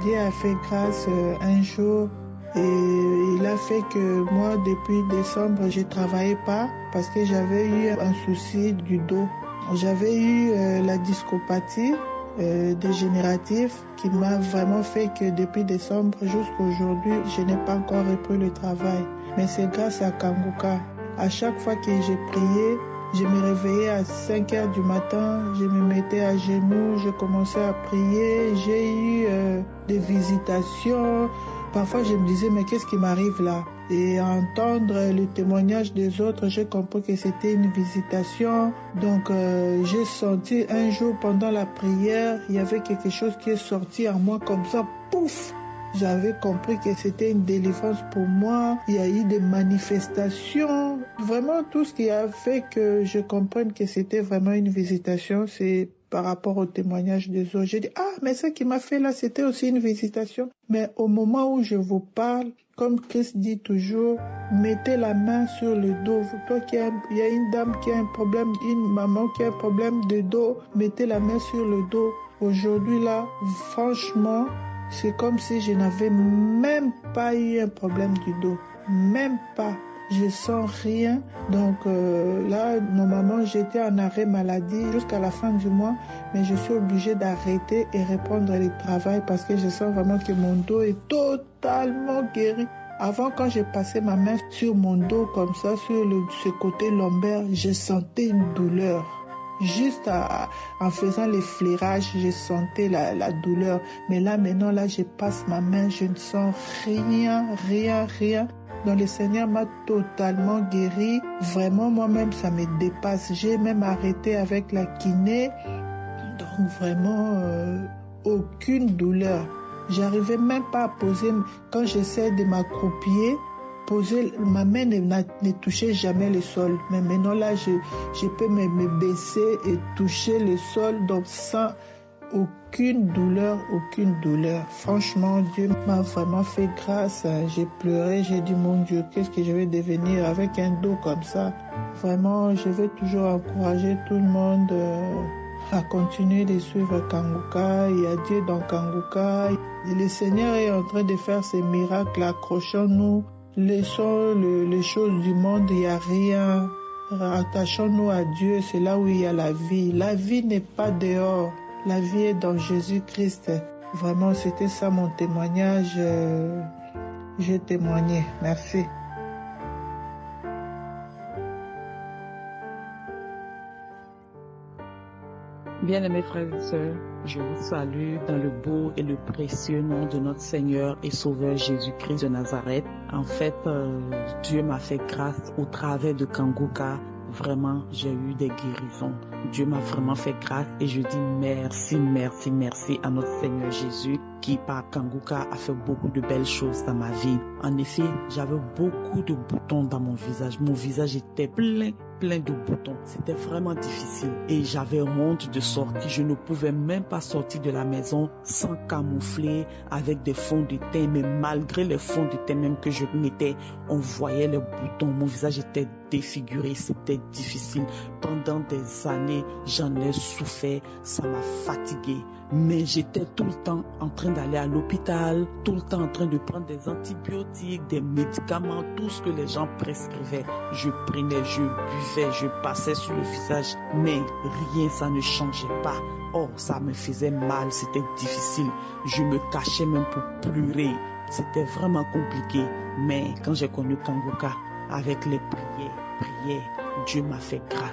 Dieu a fait grâce un jour et il a fait que moi, depuis décembre, je travaillais pas parce que j'avais eu un souci du dos. J'avais eu la discopathie dégénérative qui m'a vraiment fait que depuis décembre jusqu'à aujourd'hui, je n'ai pas encore repris le travail. Mais c'est grâce à Kanguka. À chaque fois que j'ai prié, je me réveillais à 5 heures du matin, je me mettais à genoux, je commençais à prier. J'ai eu des visitations, Parfois, je me disais, mais qu'est-ce qui m'arrive là? Et à entendre le témoignage des autres, j'ai compris que c'était une visitation. Donc, j'ai senti un jour pendant la prière, il y avait quelque chose qui est sorti en moi comme ça, pouf! J'avais compris que c'était une délivrance pour moi. Il y a eu des manifestations. Vraiment, tout ce qui a fait que je comprenne que c'était vraiment une visitation, c'est par rapport au témoignage des autres. J'ai dit, mais ce qui m'a fait là, c'était aussi une visitation. Mais au moment où je vous parle, comme Christ dit toujours, mettez la main sur le dos. Toi il y a une dame qui a un problème, une maman qui a un problème de dos, mettez la main sur le dos. Aujourd'hui là, franchement, c'est comme si je n'avais même pas eu un problème du dos. Même pas. Je sens rien. Donc là, normalement, j'étais en arrêt maladie jusqu'à la fin du mois. Mais je suis obligée d'arrêter et reprendre le travail parce que je sens vraiment que mon dos est totalement guéri. Avant, quand je passais ma main sur mon dos comme ça, sur ce côté lombaire, je sentais une douleur. Juste en faisant les flairages, je sentais la douleur. Mais là, maintenant, là, je passe ma main, je ne sens rien. Donc, le Seigneur m'a totalement guéri. Vraiment, moi-même, ça me dépasse. J'ai même arrêté avec la kiné. Donc, vraiment, aucune douleur. J'arrivais même pas à poser, quand j'essaie de m'accroupir, ma main ne touchait jamais le sol. Mais maintenant là, je peux me baisser et toucher le sol, donc sans aucune douleur. Franchement, Dieu m'a vraiment fait grâce. J'ai pleuré, j'ai dit, mon Dieu, qu'est-ce que je vais devenir avec un dos comme ça? Vraiment, je vais toujours encourager tout le monde à continuer de suivre Kanguka. Il y a Dieu dans Kanguka. Et le Seigneur est en train de faire ses miracles. Accrochons-nous. Laissons les choses du monde, il n'y a rien. Attachons-nous à Dieu, c'est là où il y a la vie. La vie n'est pas dehors, la vie est dans Jésus-Christ. Vraiment, c'était ça mon témoignage. J'ai témoigné. Merci. Bien-aimés frères et sœurs, je vous salue dans le beau et le précieux nom de notre Seigneur et Sauveur Jésus-Christ de Nazareth. En fait, Dieu m'a fait grâce au travers de Kanguka. Vraiment, j'ai eu des guérisons. Dieu m'a vraiment fait grâce et je dis merci à notre Seigneur Jésus qui par Kanguka a fait beaucoup de belles choses dans ma vie. En effet, j'avais beaucoup de boutons dans mon visage. Mon visage était plein de boutons. C'était vraiment difficile et j'avais honte de sortir. Je ne pouvais même pas sortir de la maison sans camoufler avec des fonds de teint. Mais malgré les fonds de teint même que je mettais, on voyait les boutons. Mon visage était défiguré. C'était difficile. Pendant des années, j'en ai souffert. Ça m'a fatigué. Mais j'étais tout le temps en train d'aller à l'hôpital, tout le temps en train de prendre des antibiotiques, des médicaments, tout ce que les gens prescrivaient. Je prenais, je buvais, je passais sur le visage, mais rien, ça ne changeait pas. Oh, ça me faisait mal, c'était difficile. Je me cachais même pour pleurer. C'était vraiment compliqué. Mais quand j'ai connu Kanguka, avec les prières, Dieu m'a fait grâce.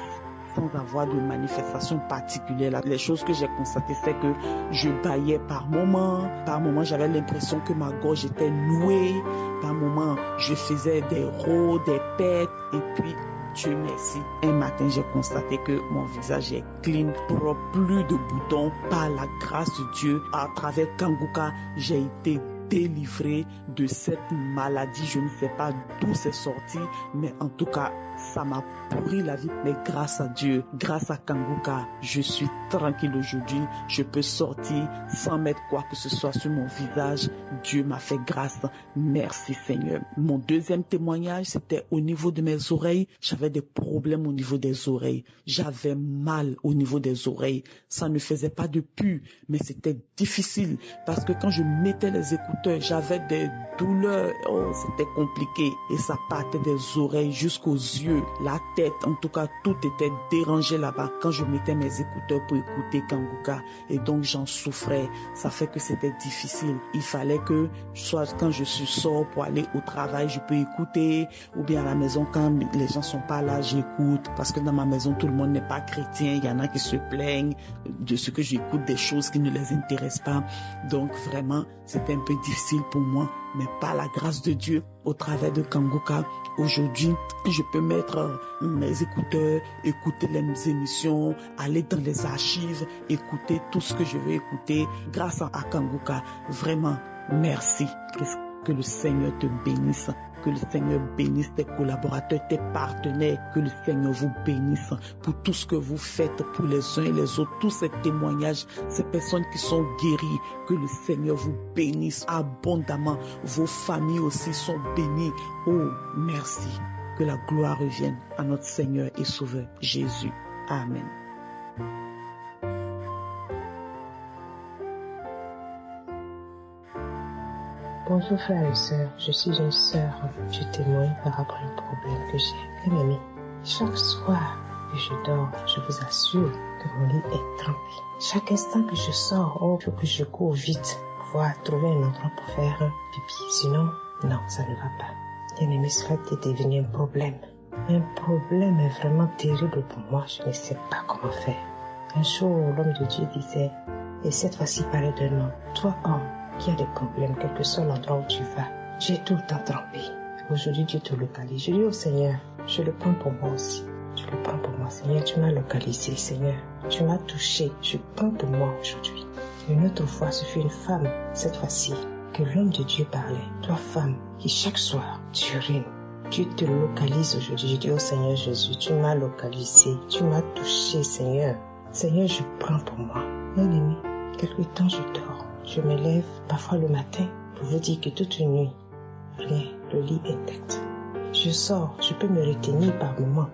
Sans avoir de manifestation particulière. Les choses que j'ai constatées, c'est que je bâillais par moments. Par moments, j'avais l'impression que ma gorge était nouée. Par moments, je faisais des rôles, des pètes. Et puis, Dieu merci. Un matin, j'ai constaté que mon visage est clean, propre, plus de boutons. Par la grâce de Dieu, à travers Kanguka, j'ai été délivré de cette maladie. Je ne sais pas d'où c'est sorti, mais en tout cas, ça m'a pourri la vie. Mais grâce à Dieu, grâce à Kanguka, je suis tranquille aujourd'hui. Je peux sortir sans mettre quoi que ce soit sur mon visage. Dieu m'a fait grâce. Merci Seigneur. Mon deuxième témoignage, c'était au niveau de mes oreilles. J'avais des problèmes au niveau des oreilles. J'avais mal au niveau des oreilles. Ça ne faisait pas de pu, mais c'était difficile parce que quand je mettais les écouteurs, j'avais des douleurs. Oh, c'était compliqué. Et ça partait des oreilles jusqu'aux yeux, la tête. En tout cas, tout était dérangé là-bas quand je mettais mes écouteurs pour écouter Kanguka. Et donc, j'en souffrais. Ça fait que c'était difficile. Il fallait que, soit quand je sors pour aller au travail, je peux écouter. Ou bien à la maison, quand les gens sont pas là, j'écoute. Parce que dans ma maison, tout le monde n'est pas chrétien. Il y en a qui se plaignent de ce que j'écoute, des choses qui ne les intéressent pas. Donc, vraiment, c'était un peu difficile. difficile pour moi, mais par la grâce de Dieu, au travers de Kangoka, aujourd'hui, je peux mettre mes écouteurs, écouter les émissions, aller dans les archives, écouter tout ce que je veux écouter grâce à Kangoka. Vraiment, merci. Que le Seigneur te bénisse, que le Seigneur bénisse tes collaborateurs, tes partenaires, que le Seigneur vous bénisse pour tout ce que vous faites pour les uns et les autres, tous ces témoignages, ces personnes qui sont guéries, que le Seigneur vous bénisse abondamment. Vos familles aussi sont bénies. Oh, merci. Que la gloire revienne à notre Seigneur et Sauveur Jésus. Amen. Bonjour frères et sœurs, je suis une sœur. Je témoigne par rapport à un problème que j'ai. Bien-aimé, chaque soir que je dors, je vous assure que mon lit est trempé. Chaque instant que je sors, il faut que je cours vite pour pouvoir trouver un endroit pour faire un pipi. Sinon, non, ça ne va pas. Bien-aimé, cela est devenu un problème. Un problème est vraiment terrible pour moi. Je ne sais pas comment faire. Un jour, l'homme de Dieu disait, et cette fois-ci parlait d'un homme, toi homme, qui a des problèmes, quel que soit l'endroit où tu vas. J'ai tout le temps trempé. Aujourd'hui, Dieu te localise. Je dis au Seigneur, je le prends pour moi aussi. Je le prends pour moi. Seigneur, tu m'as localisé. Seigneur, tu m'as touché. Je prends pour moi aujourd'hui. Une autre fois, ce fut une femme, cette fois-ci, que l'homme de Dieu parlait. Toi, femme, qui chaque soir, tu urines. Dieu te localise aujourd'hui. Je dis au Seigneur Jésus, tu m'as localisé. Tu m'as touché, Seigneur. Seigneur, je prends pour moi. Bien-aimé, quelque temps je dors. Je me lève parfois le matin pour vous dire que toute une nuit, rien, le lit est intact. Je sors, je peux me retenir par moments,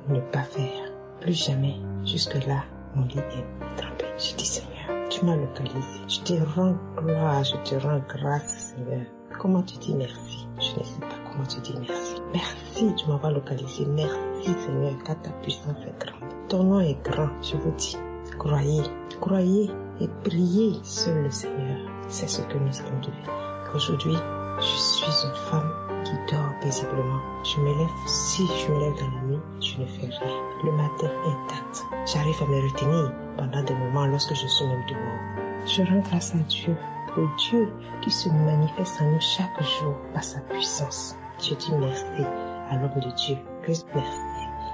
ne pas faire. Plus jamais, jusque-là, mon lit est trempé. Je dis Seigneur, tu m'as localisé. Je te rends gloire, je te rends grâce Seigneur. Comment tu dis merci? Je ne sais pas comment tu dis merci. Merci de m'avoir localisé. Merci Seigneur, car ta puissance est grande. Ton nom est grand, je vous dis. Croyez, croyez et priez seul le Seigneur. C'est ce que nous allons devenir. Aujourd'hui, je suis une femme qui dort paisiblement. Je me lève, si je me lève dans la nuit, je ne fais rien. Le matin intact. J'arrive à me retenir pendant des moments lorsque je suis même dehors. Je rends grâce à Dieu, le Dieu qui se manifeste en nous chaque jour par sa puissance. Je dis merci à l'homme de Dieu. Merci.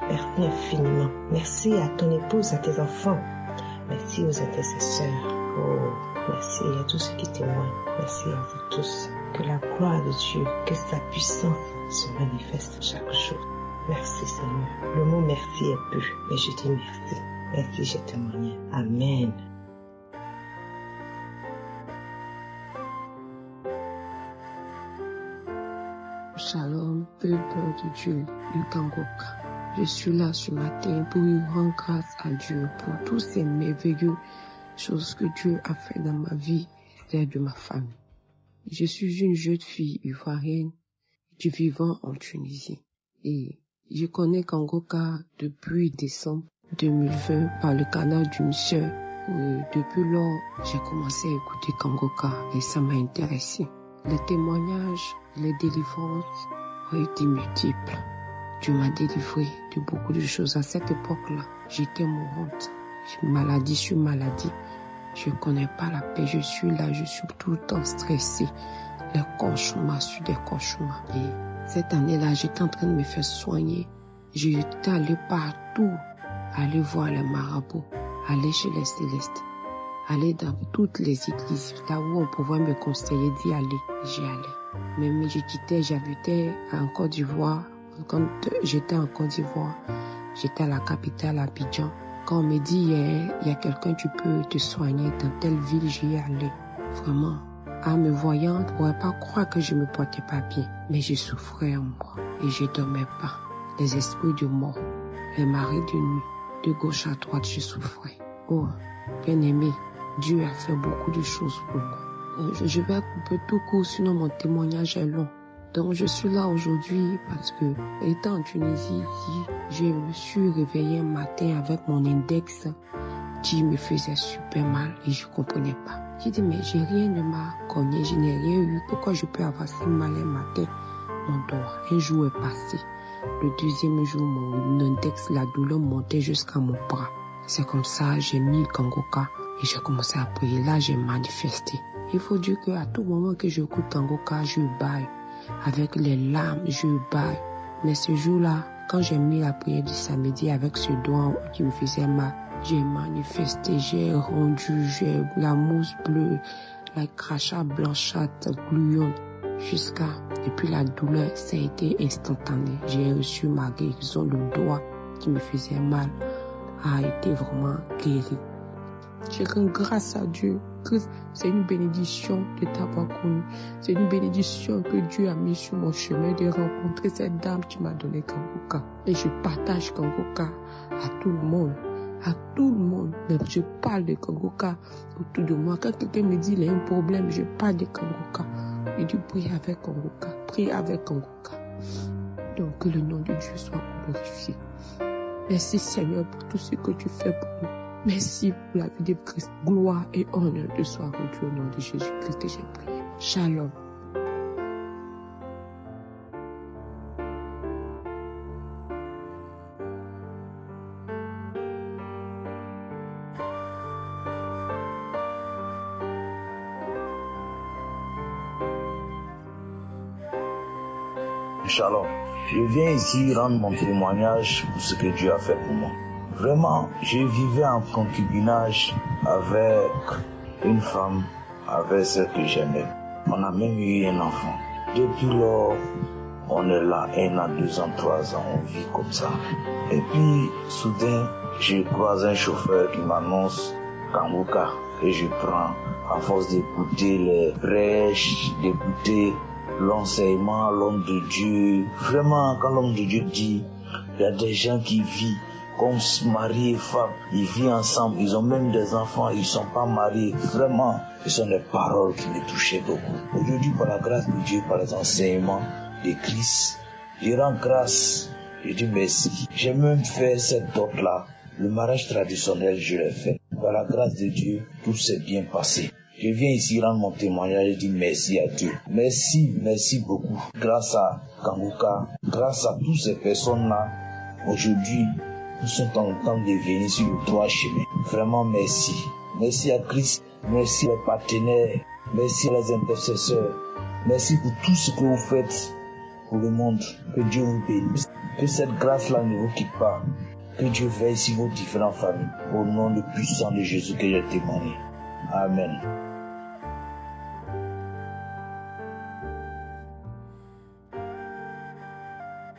Merci infiniment. Merci à ton épouse, à tes enfants. Merci aux intercesseurs. Oh, merci à tous ceux qui témoignent. Merci à vous tous. Que la gloire de Dieu, que sa puissance se manifeste chaque jour. Merci Seigneur. Le mot merci est peu, mais je dis merci. Merci, j'ai témoigné. Amen. Shalom, peuple de Dieu, du Kangoka. Je suis là ce matin pour lui rendre grâce à Dieu pour toutes ces merveilleuses choses que Dieu a fait dans ma vie et de ma famille. Je suis une jeune fille ivoirienne du vivant en Tunisie et je connais Kangoka depuis décembre 2020 par le canal d'une sœur. Depuis lors, j'ai commencé à écouter Kangoka et ça m'a intéressé. Les témoignages, les délivrances ont été multiples. Dieu m'a délivré de beaucoup de choses. À cette époque-là, j'étais mourante. Maladie sur maladie. Je connais pas la paix. Je suis là, je suis tout le temps stressée. Les cauchemars sur des cauchemars. Et cette année-là, j'étais en train de me faire soigner. J'étais allée partout. Aller voir les marabouts. Aller chez les célestes. Aller dans toutes les églises. Là où on pouvait me conseiller d'y aller. J'y allais. Même j'habitais en Côte d'Ivoire. Quand j'étais en Côte d'Ivoire, j'étais à la capitale, Abidjan. Quand on me dit, il y a quelqu'un, tu peux te soigner dans telle ville, j'y allais. Vraiment, en me voyant, on ne pourrait pas croire que je me portais pas bien. Mais je souffrais en moi et je dormais pas. Les esprits de mort, les maris de nuit, de gauche à droite, je souffrais. Oh, bien aimé, Dieu a fait beaucoup de choses pour moi. Je vais couper tout court, sinon mon témoignage est long. Donc je suis là aujourd'hui parce que, étant en Tunisie ici, je me suis réveillée un matin avec mon index qui me faisait super mal et je comprenais pas. J'ai dit mais j'ai rien de m'a cogné, je n'ai rien eu. Pourquoi je peux avoir si mal un matin? Mon doigt, un jour est passé. Le deuxième jour, mon index, la douleur montait jusqu'à mon bras. C'est comme ça, j'ai mis Kangoka et j'ai commencé à prier. Là, j'ai manifesté. Il faut dire qu'à tout moment que j'écoute Kangoka, je baille. Avec les larmes, je baille. Mais ce jour-là, quand j'ai mis la prière du samedi avec ce doigt qui me faisait mal, j'ai manifesté, j'ai rendu, j'ai la mousse bleue, la crachat blanchâtre, gluante, et puis la douleur, ça a été instantané. J'ai reçu ma guérison, le doigt qui me faisait mal a été vraiment guéri. Je rends grâce à Dieu. C'est une bénédiction de t'avoir connu. C'est une bénédiction que Dieu a mis sur mon chemin de rencontrer cette dame qui m'a donné Kangoka. Et je partage Kangoka à tout le monde. À tout le monde. Même je parle de Kangoka autour de moi. Quand quelqu'un me dit il y a un problème, je parle de Kangoka. Je dis prie avec Kangoka. Prie avec Kangoka. Donc que le nom de Dieu soit glorifié. Merci Seigneur pour tout ce que tu fais pour nous. Merci pour la vie de Christ. Gloire et honneur te soient rendus au nom de Jésus-Christ que j'ai prié. Shalom. Shalom. Je viens ici rendre mon témoignage pour ce que Dieu a fait pour moi. Vraiment, je vivais en concubinage avec une femme, avec celle que j'aimais. On a même eu un enfant. Depuis lors, on est là 1 an, 2 ans, 3 ans, on vit comme ça. Et puis, soudain, je croise un chauffeur qui m'annonce Kangoka. Et je prends, à force d'écouter les prêches, d'écouter l'enseignement, l'homme de Dieu. Vraiment, quand l'homme de Dieu dit, il y a des gens qui vivent comme mari et femme, ils vivent ensemble, ils ont même des enfants, ils ne sont pas mariés. Vraiment, ce sont des paroles qui me touchaient beaucoup. Aujourd'hui, par la grâce de Dieu, par les enseignements de Christ, je rends grâce, je dis merci. J'ai même fait cette dot-là, le mariage traditionnel, je l'ai fait. Par la grâce de Dieu, tout s'est bien passé. Je viens ici rendre mon témoignage et dire merci à Dieu. Merci, merci beaucoup. Grâce à Kangoka, grâce à toutes ces personnes-là, aujourd'hui, nous sommes en train de venir sur le droit chemin. Vraiment merci. Merci à Christ, merci aux partenaires, merci aux intercesseurs. Merci pour tout ce que vous faites pour le monde. Que Dieu vous bénisse. Que cette grâce-là ne vous quitte pas. Que Dieu veille sur vos différentes familles. Au nom le puissant de Jésus que j'ai témoigné. Amen.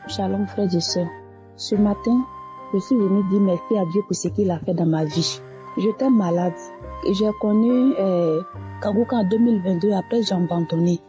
Shalom frères et sœurs. Ce matin, je suis venue dire merci à Dieu pour ce qu'il a fait dans ma vie. J'étais malade. J'ai connu Kangoka en 2022, après j'ai abandonné.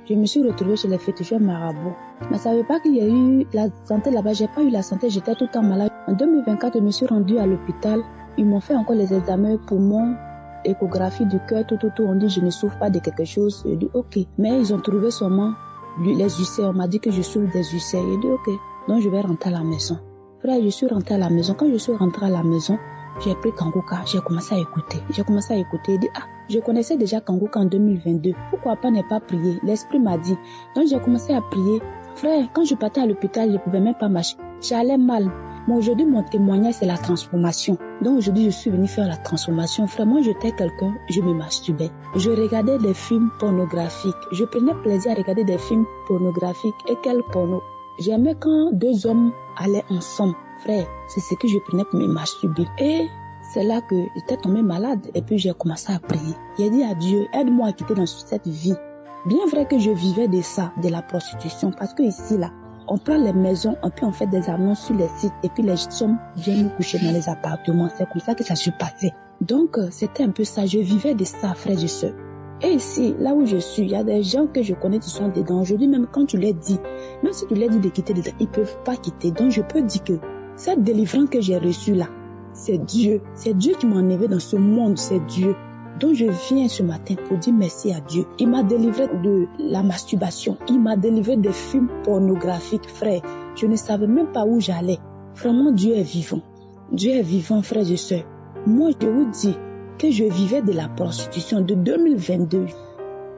Je me suis retrouvée chez les féticheurs marabouts. Mais je ne savais pas qu'il y a eu la santé là-bas. J'ai pas eu la santé, j'étais tout le temps malade. En 2024, je me suis rendue à l'hôpital. Ils m'ont fait encore les examens poumons, échographie du cœur, tout. On dit je ne souffre pas de quelque chose. Je dis ok. Mais ils ont trouvé seulement les ulcères. On m'a dit que je souffre des ulcères. Je dis ok. Donc je vais rentrer à la maison. Frère, je suis rentrée à la maison. Quand je suis rentrée à la maison, j'ai pris Kangoka. J'ai commencé à écouter. Je dis je connaissais déjà Kangoka en 2022. Pourquoi pas ne pas prier? L'esprit m'a dit. Donc j'ai commencé à prier. Frère, quand je partais à l'hôpital, je ne pouvais même pas marcher. J'allais mal. Mais aujourd'hui, mon témoignage, c'est la transformation. Donc aujourd'hui, je suis venue faire la transformation. Frère, moi, j'étais quelqu'un, je me masturbais. Je regardais des films pornographiques. Je prenais plaisir à regarder des films pornographiques. Et quel porno? J'aimais quand 2 hommes allaient ensemble. Frère, c'est ce que je prenais pour me masturber. Et c'est là que j'étais tombée malade. Et puis j'ai commencé à prier. J'ai dit à Dieu, aide-moi à quitter dans cette vie. Bien vrai que je vivais de ça, de la prostitution. Parce que ici, là, on prend les maisons, et puis on fait des annonces sur les sites. Et puis les hommes viennent nous coucher dans les appartements. C'est comme ça que ça se passait. Donc, c'était un peu ça. Je vivais de ça, frères et sœurs. Et ici, là où je suis, il y a des gens que je connais qui sont dedans. Aujourd'hui, même quand tu leur dis, même si tu leur dis de quitter dedans, ils ne peuvent pas quitter. Donc, je peux dire que cette délivrance que j'ai reçue là, c'est Dieu. C'est Dieu qui m'a enlevé dans ce monde, c'est Dieu. Donc, je viens ce matin pour dire merci à Dieu. Il m'a délivré de la masturbation. Il m'a délivré des films pornographiques, frère. Je ne savais même pas où j'allais. Vraiment, Dieu est vivant. Dieu est vivant, frères et sœurs. Moi, je vous dis que je vivais de la prostitution de 2022.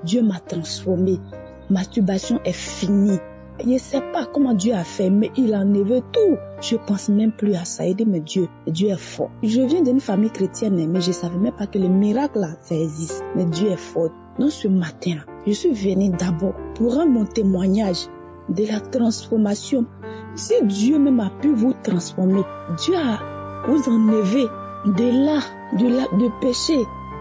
Dieu m'a transformé. Masturbation est finie. Je ne sais pas comment Dieu a fait, mais il a enlevé tout. Je ne pense même plus à ça. Il dit, mais Dieu est fort. Je viens d'une famille chrétienne, mais je ne savais même pas que le miracle là, ça existe. Mais Dieu est fort. Donc ce matin, je suis venue d'abord pour rendre mon témoignage de la transformation. Si Dieu même a pu vous transformer, Dieu a vous enlevé de péché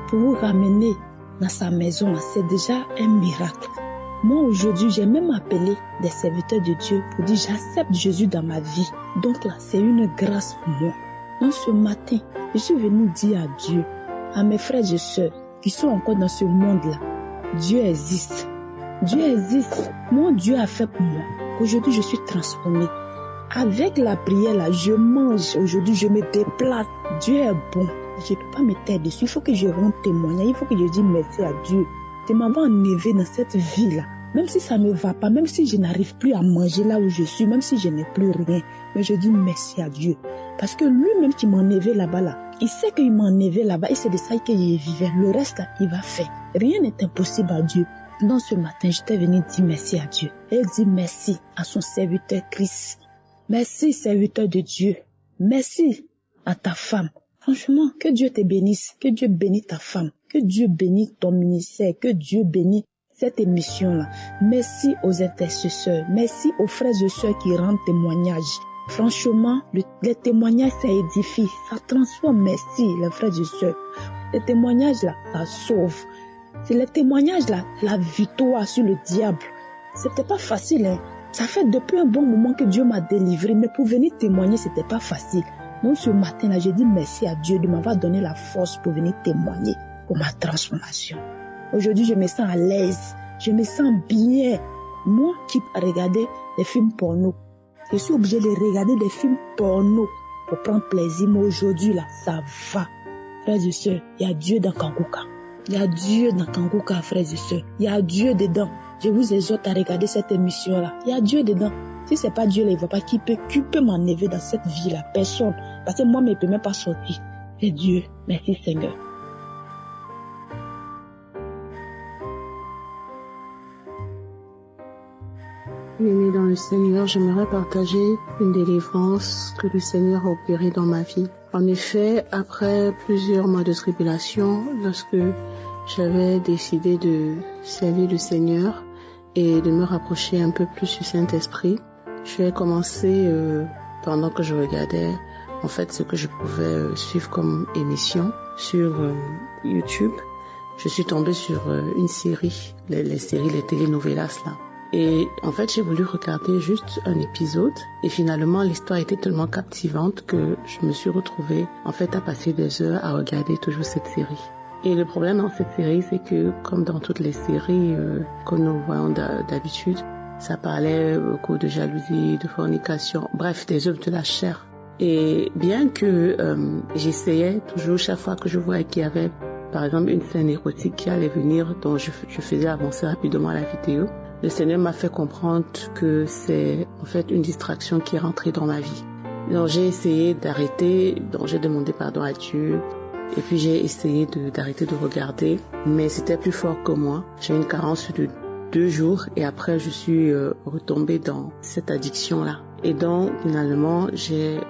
pour vous ramener dans sa maison, c'est déjà un miracle. Moi aujourd'hui, j'ai même appelé des serviteurs de Dieu pour dire j'accepte Jésus dans ma vie. Donc là, c'est une grâce pour moi. Donc ce matin, je suis venue dire à Dieu, à mes frères et sœurs qui sont encore dans ce monde-là, Dieu existe. Dieu existe. Mon Dieu a fait pour moi. Aujourd'hui, je suis transformée. Avec la prière là, je mange. Aujourd'hui, je me déplace. Dieu est bon. Je ne peux pas me taire dessus. Il faut que je rende témoignage. Il faut que je dise merci à Dieu de m'avoir enlevé dans cette vie-là. Même si ça ne va pas, même si je n'arrive plus à manger là où je suis, même si je n'ai plus rien, mais je dis merci à Dieu. Parce que lui-même qui m'a enlevé là-bas, là, il sait qu'il m'a enlevé là-bas et c'est de ça qu'il vivait. Le reste, là, il va faire. Rien n'est impossible à Dieu. Donc ce matin, j'étais venue dire merci à Dieu. Et dire merci à son serviteur Christ. Merci, serviteur de Dieu. Merci à ta femme. Franchement, que Dieu te bénisse. Que Dieu bénisse ta femme. Que Dieu bénisse ton ministère. Que Dieu bénisse cette émission-là. Merci aux intercesseurs. Merci aux frères et sœurs qui rendent témoignage. Franchement, les témoignages, ça édifie. Ça transforme. Merci, les frères et sœurs. Les témoignages, là, ça sauve. C'est les témoignages, là, la victoire sur le diable. C'était pas facile, hein. Ça fait depuis un bon moment que Dieu m'a délivré, mais pour venir témoigner, c'était pas facile. Donc ce matin-là, j'ai dit merci à Dieu de m'avoir donné la force pour venir témoigner pour ma transformation. Aujourd'hui, je me sens à l'aise, je me sens bien. Moi qui regardais des films porno, je suis obligée de regarder des films porno pour prendre plaisir. Mais aujourd'hui, là, ça va. Frères et sœurs, il y a Dieu dans Kanguka. Il y a Dieu dans Kanguka, frères et sœurs. Il y a Dieu dedans. Je vous exhorte à regarder cette émission-là. Il y a Dieu dedans. Si c'est pas Dieu, là, il ne va pas qui peut m'enlever dans cette vie-là. Personne. Parce que moi, je ne peux même pas sortir. C'est Dieu. Merci Seigneur. Bien-aimé dans le Seigneur, j'aimerais partager une délivrance que le Seigneur a opérée dans ma vie. En effet, après plusieurs mois de tribulation, lorsque j'avais décidé de servir le Seigneur et de me rapprocher un peu plus du Saint-Esprit, j'ai commencé, pendant que je regardais en fait ce que je pouvais suivre comme émission sur YouTube, je suis tombée sur une série, les séries, les telenovelas là. Et en fait, j'ai voulu regarder juste un épisode et finalement, l'histoire était tellement captivante que je me suis retrouvée en fait à passer des heures à regarder toujours cette série. Et le problème dans cette série, c'est que comme dans toutes les séries que nous voyons d'habitude, ça parlait beaucoup de jalousie, de fornication, bref, des œuvres de la chair. Et bien que j'essayais toujours, chaque fois que je voyais qu'il y avait par exemple une scène érotique qui allait venir, dont je faisais avancer rapidement la vidéo, le Seigneur m'a fait comprendre que c'est en fait une distraction qui est rentrée dans ma vie. Donc j'ai essayé d'arrêter, donc j'ai demandé pardon à Dieu, et puis j'ai essayé d'arrêter de regarder, mais c'était plus fort que moi. J'ai une carence de 2 jours et après je suis retombée dans cette addiction-là. Et donc finalement j'ai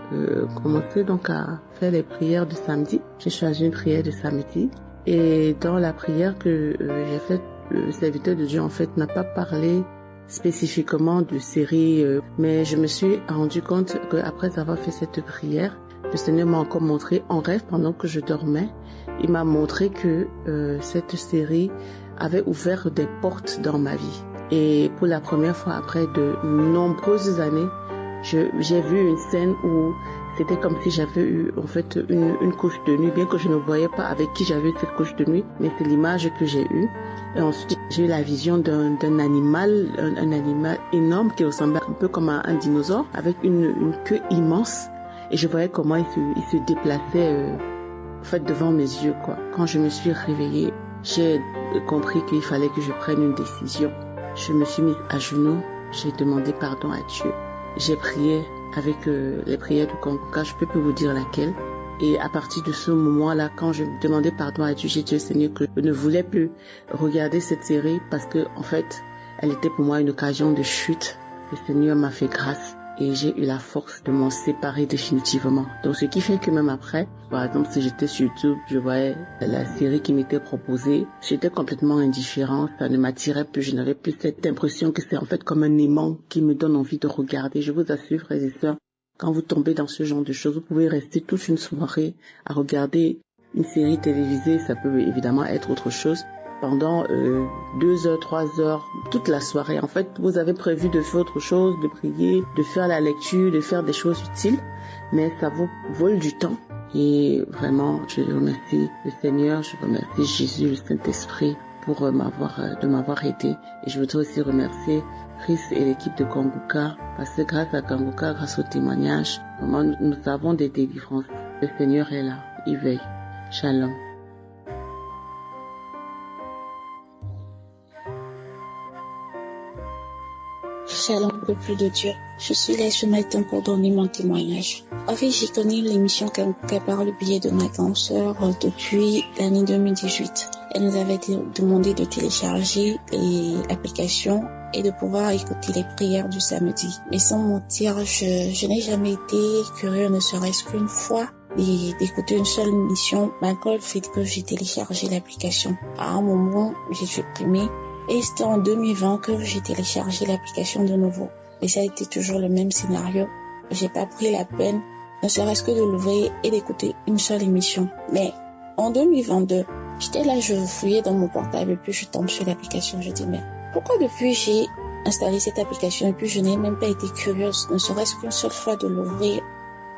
commencé donc à faire les prières de samedi. J'ai choisi une prière de samedi et dans la prière que j'ai faite, le serviteur de Dieu en fait n'a pas parlé spécifiquement de série, mais je me suis rendu compte qu'après avoir fait cette prière, le Seigneur m'a encore montré en rêve pendant que je dormais. Il m'a montré que cette série avait ouvert des portes dans ma vie. Et pour la première fois après de nombreuses années, j'ai vu une scène où c'était comme si j'avais eu en fait une couche de nuit, bien que je ne voyais pas avec qui j'avais eu cette couche de nuit, mais c'est l'image que j'ai eue. Et ensuite, j'ai eu la vision d'un animal, un animal énorme qui ressemblait un peu comme un dinosaure, avec une queue immense. Et je voyais comment il se déplaçait en fait devant mes yeux, quoi. Quand je me suis réveillée, j'ai compris qu'il fallait que je prenne une décision. Je me suis mise à genoux, j'ai demandé pardon à Dieu. J'ai prié avec les prières du Kanguka, je peux plus vous dire laquelle. Et à partir de ce moment-là, quand je demandais pardon à Dieu, j'ai dit au Seigneur que je ne voulais plus regarder cette série parce que, en fait, elle était pour moi une occasion de chute. Le Seigneur m'a fait grâce. et j'ai eu la force de m'en séparer définitivement. Donc ce qui fait que même après, par exemple si j'étais sur YouTube, je voyais la série qui m'était proposée, j'étais complètement indifférente, ça ne m'attirait plus, je n'avais plus cette impression que c'est en fait comme un aimant qui me donne envie de regarder. Je vous assure, frères et sœurs, quand vous tombez dans ce genre de choses, vous pouvez rester toute une soirée à regarder une série télévisée, ça peut évidemment être autre chose, pendant 2 heures, 3 heures, toute la soirée. En fait, vous avez prévu de faire autre chose, de prier, de faire la lecture, de faire des choses utiles, mais ça vous vole du temps. Et vraiment, je remercie le Seigneur, je remercie Jésus, le Saint-Esprit pour de m'avoir aidé. Et je voudrais aussi remercier Chris et l'équipe de Kanguka, parce que grâce à Kanguka, grâce au témoignage, vraiment, nous avons des délivrances. Le Seigneur est là, il veille. Shalom. Shalom, peuple de Dieu. Je suis là ce matin pour donner mon témoignage. En fait, j'ai connu l'émission Kanguka par le biais de ma grande sœur depuis l'année 2018. Elle nous avait demandé de télécharger l'application et de pouvoir écouter les prières du samedi. Mais sans mentir, je n'ai jamais été curieux, ne serait-ce qu'une fois, d'écouter une seule émission, malgré le fait que j'ai téléchargé l'application. À un moment, j'ai supprimé. Et c'était en 2020 que j'ai téléchargé l'application de nouveau. Mais ça a été toujours le même scénario. J'ai pas pris la peine, ne serait-ce que de l'ouvrir et d'écouter une seule émission. Mais en 2022, j'étais là, je fouillais dans mon portable et puis je tombe sur l'application. Je dis, mais pourquoi depuis j'ai installé cette application et puis je n'ai même pas été curieuse, ne serait-ce qu'une seule fois de l'ouvrir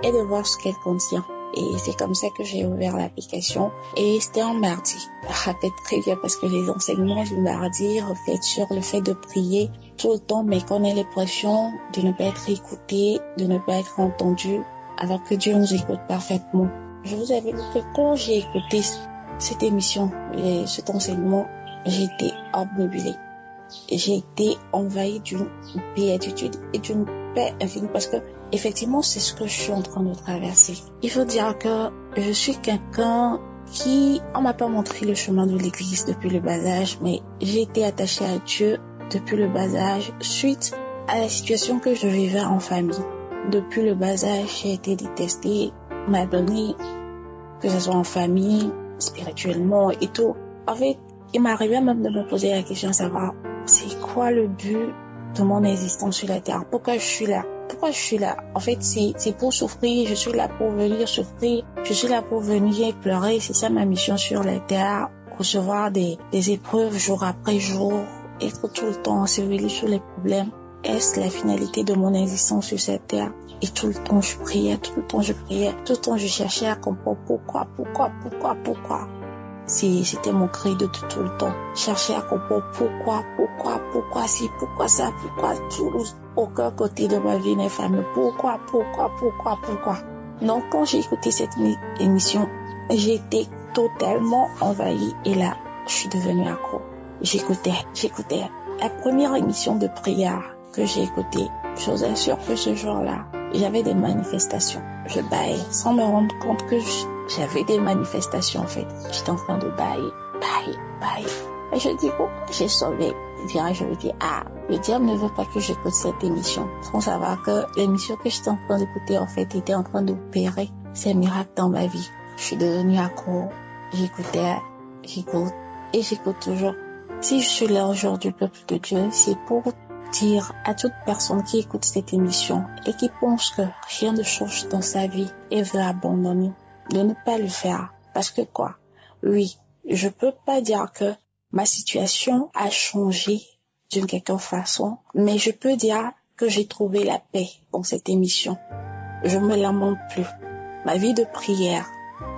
et de voir ce qu'elle contient. Et c'est comme ça que j'ai ouvert l'application. Et c'était un mardi. Je me rappelle très bien parce que les enseignements du mardi reflètent sur le fait de prier tout le temps, mais qu'on ait l'impression de ne pas être écouté, de ne pas être entendu, alors que Dieu nous écoute parfaitement. Je vous avais dit que quand j'ai écouté cette émission et cet enseignement, j'ai été obnubilée. J'ai été envahie d'une béatitude et d'une paix infinie parce que effectivement, c'est ce que je suis en train de traverser. Il faut dire que je suis quelqu'un qui, on m'a pas montré le chemin de l'église depuis le bas âge, mais j'ai été attachée à Dieu depuis le bas âge suite à la situation que je vivais en famille. Depuis le bas âge, j'ai été détestée, malmenée, que ce soit en famille, spirituellement et tout. En fait, il m'arrivait même de me poser la question de savoir c'est quoi le but de mon existence sur la terre? Pourquoi je suis là? Pourquoi je suis là? En fait, c'est pour souffrir. Je suis là pour venir souffrir. Je suis là pour venir pleurer. C'est ça ma mission sur la terre. Recevoir des épreuves jour après jour. Être tout le temps enseveli sur les problèmes. Est-ce la finalité de mon existence sur cette terre? Et tout le temps je priais, tout le temps je priais, tout le temps je cherchais à comprendre pourquoi. C'était mon cri de tout le temps. Chercher à comprendre pourquoi si, pourquoi ça, pourquoi tout, aucun côté de ma vie n'est fameux. Pourquoi. Donc, quand j'ai écouté cette émission, j'ai été totalement envahie et là, je suis devenue accro. J'écoutais. La première émission de prière que j'ai écoutée, je vous assure que ce jour-là, j'avais des manifestations. Je bâillais sans me rendre compte que j'avais des manifestations en fait. J'étais en train de bailler. Et je dis, pourquoi j'ai sauvé? Je me dis, le diable ne veut pas que j'écoute cette émission. Sans savoir que l'émission que j'étais en train d'écouter en fait était en train d'opérer ces miracles dans ma vie. Je suis devenue accro. J'écoute toujours. Si je suis là aujourd'hui, peuple de Dieu, c'est pour dire à toute personne qui écoute cette émission et qui pense que rien ne change dans sa vie et veut abandonner, de ne pas le faire. Parce que quoi? Oui, je peux pas dire que ma situation a changé d'une quelque façon, mais je peux dire que j'ai trouvé la paix dans cette émission. Je me lamente plus. Ma vie de prière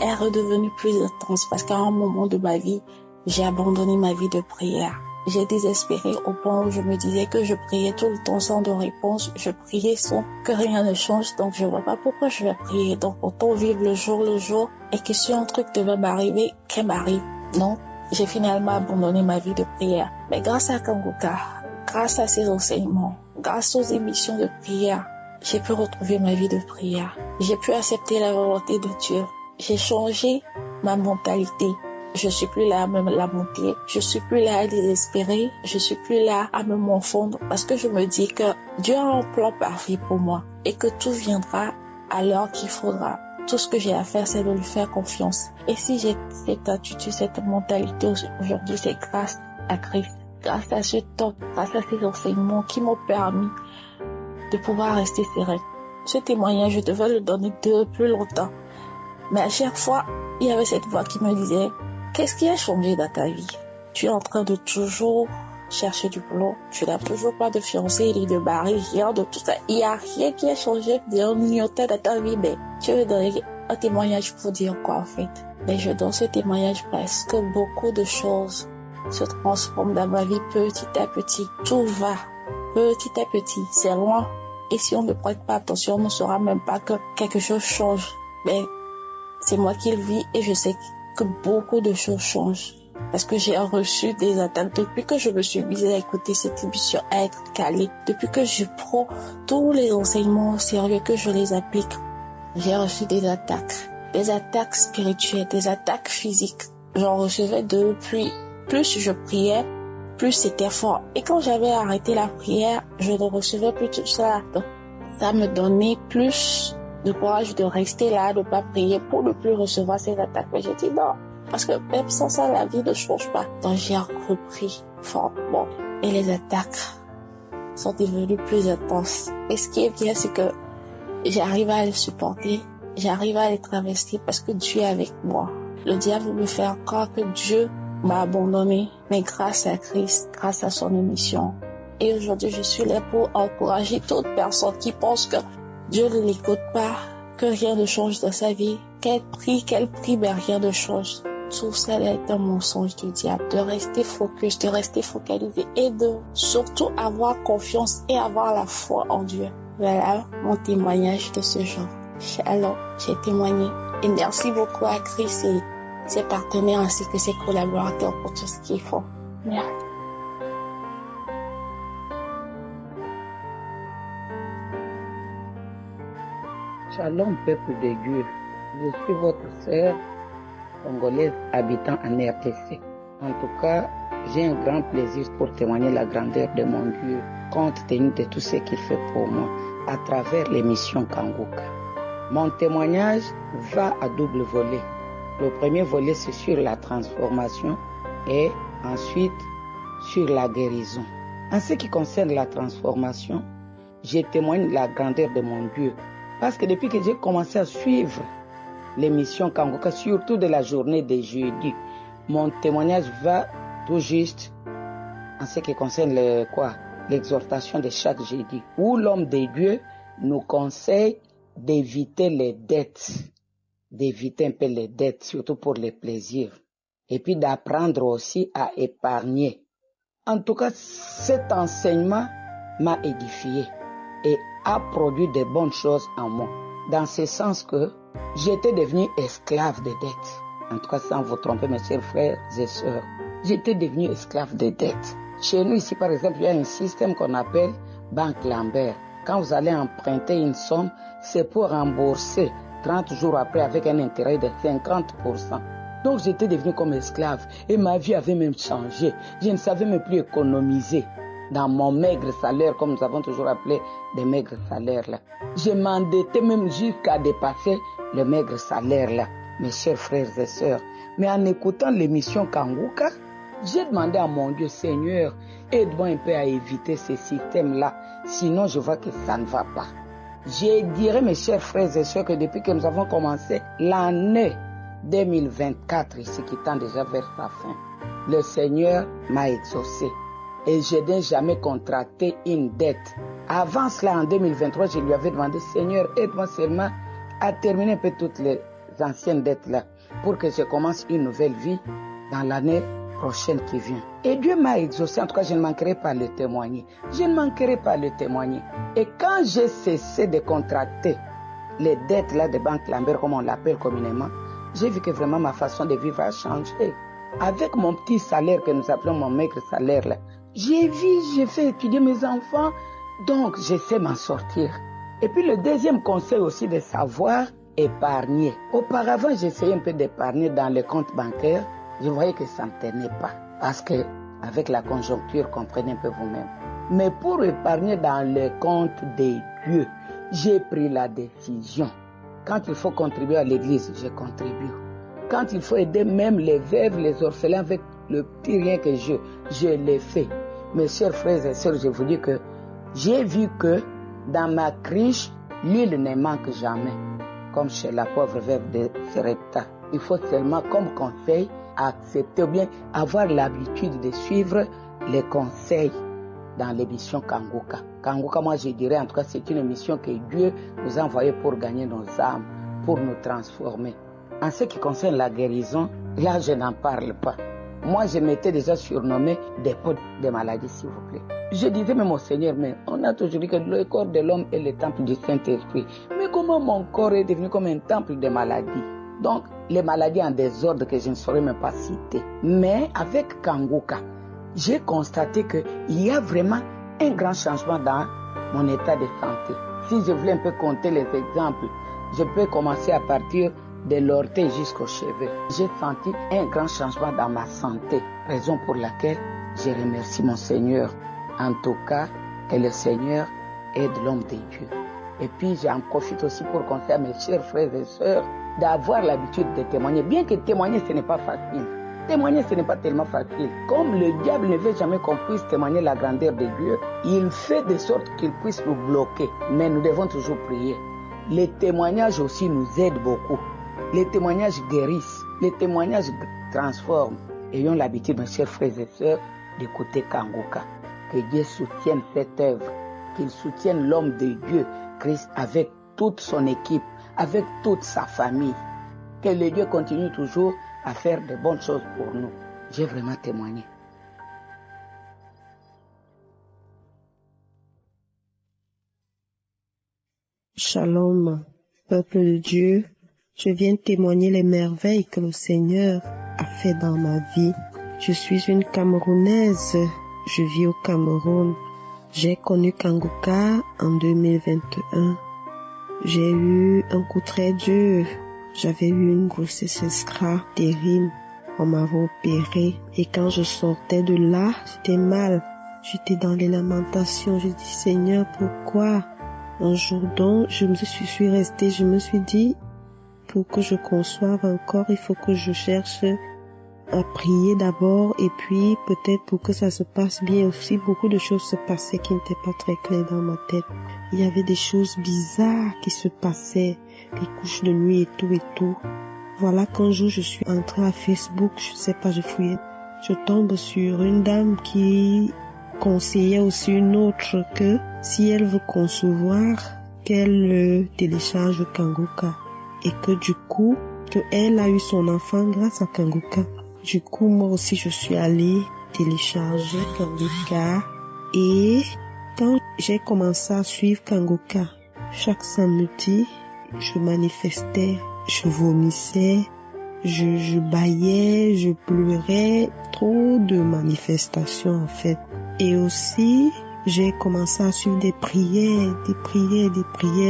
est redevenue plus intense parce qu'à un moment de ma vie, j'ai abandonné ma vie de prière. J'ai désespéré au point où je me disais que je priais tout le temps sans de réponse. Je priais sans que rien ne change, donc je vois pas pourquoi je vais prier. Donc autant vivre le jour et que si un truc devait m'arriver, qu'elle m'arrive. Non, j'ai finalement abandonné ma vie de prière. Mais grâce à Kanguka, grâce à ses enseignements, grâce aux émissions de prière, j'ai pu retrouver ma vie de prière. J'ai pu accepter la volonté de Dieu. J'ai changé ma mentalité. Je suis plus là à me lamenter. Je suis plus là à désespérer. Je suis plus là à me morfondre parce que je me dis que Dieu a un plan parfait pour moi et que tout viendra à l'heure qu'il faudra. Tout ce que j'ai à faire, c'est de lui faire confiance. Et si j'ai cette attitude, cette mentalité aujourd'hui, c'est grâce à Christ, grâce à ce temps, grâce à ces enseignements qui m'ont permis de pouvoir rester serein. Ce témoignage, je devais le donner depuis longtemps. Mais à chaque fois, il y avait cette voix qui me disait, qu'est-ce qui a changé dans ta vie? Tu es en train de toujours chercher du boulot. Tu n'as toujours pas de fiancé, ni de mari, rien de tout ça. Il n'y a rien qui a changé dans ta vie. Mais tu veux donner un témoignage pour dire quoi en fait? Mais je donne ce témoignage parce que beaucoup de choses se transforment dans ma vie petit à petit. Tout va petit à petit. C'est loin. Et si on ne prête pas attention, on ne saura même pas que quelque chose change. Mais c'est moi qui le vis et je sais que beaucoup de choses changent. Parce que j'ai reçu des attaques depuis que je me suis mise à écouter cette émission, à être calée. Depuis que je prends tous les enseignements au sérieux, que je les applique, j'ai reçu des attaques spirituelles, des attaques physiques. J'en recevais depuis. Plus je priais, plus c'était fort. Et quand j'avais arrêté la prière, je ne recevais plus tout ça. Donc, ça me donnait plus de courage de rester là, de ne pas prier pour ne plus recevoir ces attaques. Mais j'ai dit non. Parce que même sans ça, la vie ne change pas. Donc j'ai repris fortement. Et les attaques sont devenues plus intenses. Et ce qui est bien, c'est que j'arrive à les supporter. J'arrive à les traverser parce que Dieu est avec moi. Le diable me fait croire que Dieu m'a abandonné. Mais grâce à Christ, grâce à son émission. Et aujourd'hui, je suis là pour encourager toute personne qui pense que Dieu ne l'écoute pas, que rien ne change dans sa vie. Qu'elle prie, mais rien ne change. Tout ça est un mensonge du diable, de rester focus, de rester focalisé et de surtout avoir confiance et avoir la foi en Dieu. Voilà mon témoignage de ce jour. Shalom, j'ai témoigné. Et merci beaucoup à Christ et ses partenaires ainsi que ses collaborateurs pour tout ce qu'ils font. Merci. Shalom, peuple de Dieu. Je suis votre sœur congolaise habitant en RDC. En tout cas, j'ai un grand plaisir pour témoigner la grandeur de mon Dieu, compte tenu de tout ce qu'il fait pour moi à travers l'émission Kanguka. Mon témoignage va à double volet. Le premier volet, c'est sur la transformation et ensuite sur la guérison. En ce qui concerne la transformation, je témoigne la grandeur de mon Dieu. Parce que depuis que j'ai commencé à suivre l'émission Kanguka, surtout de la journée de jeudi, mon témoignage va tout juste en ce qui concerne l'exhortation de chaque jeudi, où l'homme de Dieu nous conseille d'éviter les dettes, d'éviter un peu les dettes, surtout pour les plaisirs, et puis d'apprendre aussi à épargner. En tout cas, cet enseignement m'a édifié et a produit de bonnes choses en moi, dans ce sens que j'étais devenu esclave des dettes. En tout cas, sans vous tromper, mes chers frères et sœurs, j'étais devenu esclave des dettes. Chez nous, ici, par exemple, il y a un système qu'on appelle Banque Lambert. Quand vous allez emprunter une somme, c'est pour rembourser 30 jours après avec un intérêt de 50%. Donc, j'étais devenu comme esclave et ma vie avait même changé. Je ne savais même plus économiser dans mon maigre salaire, comme nous avons toujours appelé des maigres salaires là. Je m'endettais même jusqu'à dépasser le maigre salaire là, mes chers frères et sœurs. Mais en écoutant l'émission Kanguka, j'ai demandé à mon Dieu, Seigneur, aide-moi un peu à éviter ce système-là, sinon je vois que ça ne va pas. Je dirais, mes chers frères et sœurs, que depuis que nous avons commencé l'année 2024, ici qui tend déjà vers sa fin, le Seigneur m'a exaucé. Et je n'ai jamais contracté une dette. Avant cela, en 2023, je lui avais demandé, Seigneur, aide-moi seulement à terminer un peu toutes les anciennes dettes-là, pour que je commence une nouvelle vie dans l'année prochaine qui vient. Et Dieu m'a exaucé, en tout cas, je ne manquerai pas à le témoigner. Je ne manquerai pas à le témoigner. Et quand j'ai cessé de contracter les dettes-là de Banque Lambert, comme on l'appelle communément, j'ai vu que vraiment ma façon de vivre a changé. Avec mon petit salaire que nous appelons mon maigre salaire là, j'ai fait étudier mes enfants, donc je sais m'en sortir. Et puis le deuxième conseil aussi, de savoir épargner. Auparavant, j'essayais un peu d'épargner dans les comptes bancaires. Je voyais que ça ne tenait pas. Parce que, avec la conjoncture, comprenez un peu vous-même. Mais pour épargner dans le compte des dieux, j'ai pris la décision. Quand il faut contribuer à l'église, je contribue. Quand il faut aider même les veuves, les orphelins avec le petit rien que je l'ai fait. Mes chers frères et sœurs, je vous dis que j'ai vu que dans ma cruche, l'huile ne manque jamais. Comme chez la pauvre veuve de Sarepta. Il faut seulement, comme conseil, accepter ou bien avoir l'habitude de suivre les conseils dans l'émission Kanguka. Kanguka, moi je dirais, en tout cas, c'est une émission que Dieu nous a envoyée pour gagner nos âmes, pour nous transformer. En ce qui concerne la guérison, là, je n'en parle pas. Moi, je m'étais déjà surnommé des potes de maladies, s'il vous plaît. Je disais même au Seigneur, mais on a toujours dit que le corps de l'homme est le temple du Saint-Esprit. Mais comment mon corps est devenu comme un temple de maladies? Donc, les maladies en désordre que je ne saurais même pas citer. Mais avec Kanguka, j'ai constaté qu'il y a vraiment un grand changement dans mon état de santé. Si je voulais un peu compter les exemples, je peux commencer à partir de l'orteil jusqu'aux cheveux. J'ai senti un grand changement dans ma santé, raison pour laquelle je remercie mon Seigneur. En tout cas, que le Seigneur aide l'homme de Dieu. Et puis j'en profite aussi pour conseiller à mes chers frères et sœurs d'avoir l'habitude de témoigner. Bien que témoigner, ce n'est pas facile. Témoigner, ce n'est pas tellement facile. Comme le diable ne veut jamais qu'on puisse témoigner la grandeur de Dieu, il fait de sorte qu'il puisse nous bloquer. Mais nous devons toujours prier. Les témoignages aussi nous aident beaucoup. Les témoignages guérissent. Les témoignages transforment. Ayons l'habitude, mes chers frères et sœurs, d'écouter Kanguka. Que Dieu soutienne cette œuvre. Qu'il soutienne l'homme de Dieu, Christ, avec toute son équipe, avec toute sa famille. Que le Dieu continue toujours à faire de bonnes choses pour nous. J'ai vraiment témoigné. Shalom, peuple de Dieu. Je viens témoigner les merveilles que le Seigneur a fait dans ma vie. Je suis une Camerounaise. Je vis au Cameroun. J'ai connu Kanguka en 2021. J'ai eu un coup très dur. J'avais eu une grossesse extra terrible. On m'avait opéré. Et quand je sortais de là, j'étais mal. J'étais dans les lamentations. Je dis, Seigneur, pourquoi? Un jour donc, je suis restée. Je me suis dit, pour que je conçoive encore, il faut que je cherche à prier d'abord. Et puis, peut-être pour que ça se passe bien aussi, beaucoup de choses se passaient qui n'étaient pas très claires dans ma tête. Il y avait des choses bizarres qui se passaient. Les couches de nuit et tout. Voilà qu'un jour je suis entrée à Facebook, je sais pas, je fouillais. Je tombe sur une dame qui conseillait aussi une autre que si elle veut concevoir, qu'elle télécharge Kanguka. Et que du coup, elle a eu son enfant grâce à Kanguka. Du coup, moi aussi je suis allée télécharger Kanguka. Et quand j'ai commencé à suivre Kanguka, chaque samedi, je manifestais, je vomissais, je bâillais, je pleurais, trop de manifestations en fait. Et aussi, j'ai commencé à suivre des prières.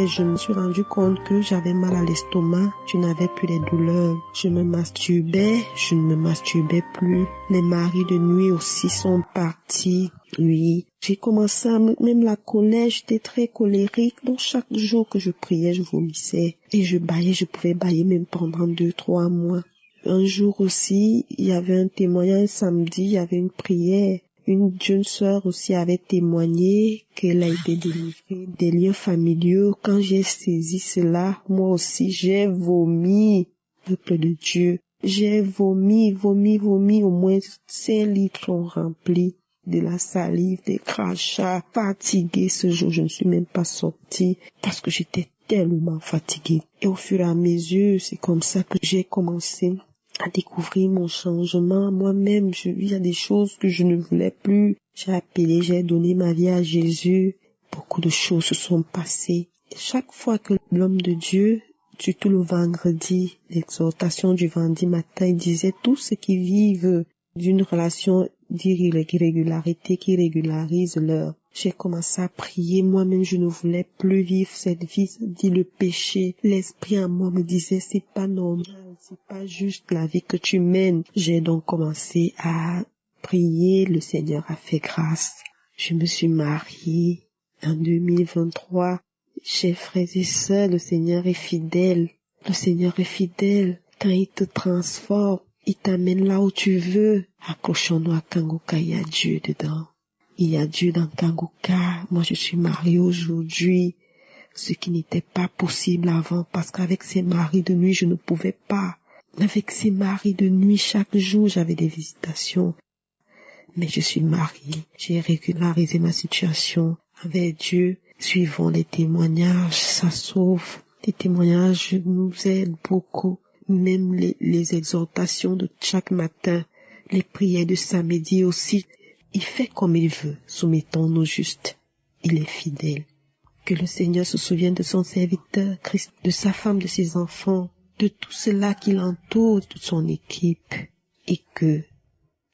Je me suis rendu compte que j'avais mal à l'estomac, je n'avais plus les douleurs. Je me masturbais, je ne me masturbais plus. Les maris de nuit aussi sont partis. Oui, j'ai commencé à même la colère, j'étais très colérique. Donc chaque jour que je priais, je vomissais. Et je bâillais, je pouvais bâiller même pendant 2-3 mois. Un jour aussi, il y avait un témoignage, samedi, il y avait une prière. Une jeune sœur aussi avait témoigné qu'elle a été délivrée des liens familiaux. Quand j'ai saisi cela, moi aussi j'ai vomi, peuple de Dieu. J'ai vomi, au moins 5 litres ont rempli de la salive, des crachats. Fatiguée ce jour, je ne suis même pas sortie parce que j'étais tellement fatiguée. Et au fur et à mesure, c'est comme ça que j'ai commencé à découvrir mon changement. Moi-même, il y a des choses que je ne voulais plus. J'ai donné ma vie à Jésus. Beaucoup de choses se sont passées. Et chaque fois que l'homme de Dieu, surtout le vendredi, l'exhortation du vendredi matin, il disait tous ceux qui vivent d'une relation d'irrégularité, qui régularisent leur J'ai commencé à prier. Moi-même, je ne voulais plus vivre cette vie. Ça dit le péché. L'esprit en moi me disait, c'est pas normal. C'est pas juste la vie que tu mènes. J'ai donc commencé à prier. Le Seigneur a fait grâce. Je me suis mariée en 2023. Chers frères et sœurs, le Seigneur est fidèle. Le Seigneur est fidèle. Quand il te transforme, il t'amène là où tu veux. Accrochons-nous à Kanguka, il y a Dieu dedans. Il y a Dieu dans Kanguka. Moi, je suis mariée aujourd'hui. Ce qui n'était pas possible avant, parce qu'avec ces maris de nuit, je ne pouvais pas. Avec ces maris de nuit, chaque jour, j'avais des visitations. Mais je suis mariée. J'ai régularisé ma situation avec Dieu. Suivons les témoignages, ça sauve. Les témoignages nous aident beaucoup. Même les exhortations de chaque matin, les prières de samedi aussi. Il fait comme il veut. Soumettons-nous juste. Il est fidèle. Que le Seigneur se souvienne de son serviteur Christ, de sa femme, de ses enfants, de tout cela qui l'entoure, de toute son équipe. Et que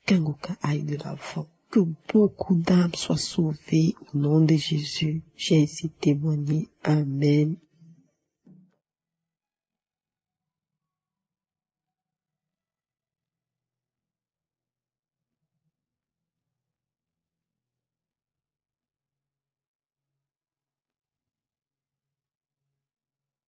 Kanguka aille de l'avant. Que beaucoup d'âmes soient sauvées au nom de Jésus. J'ai ainsi témoigné. Amen.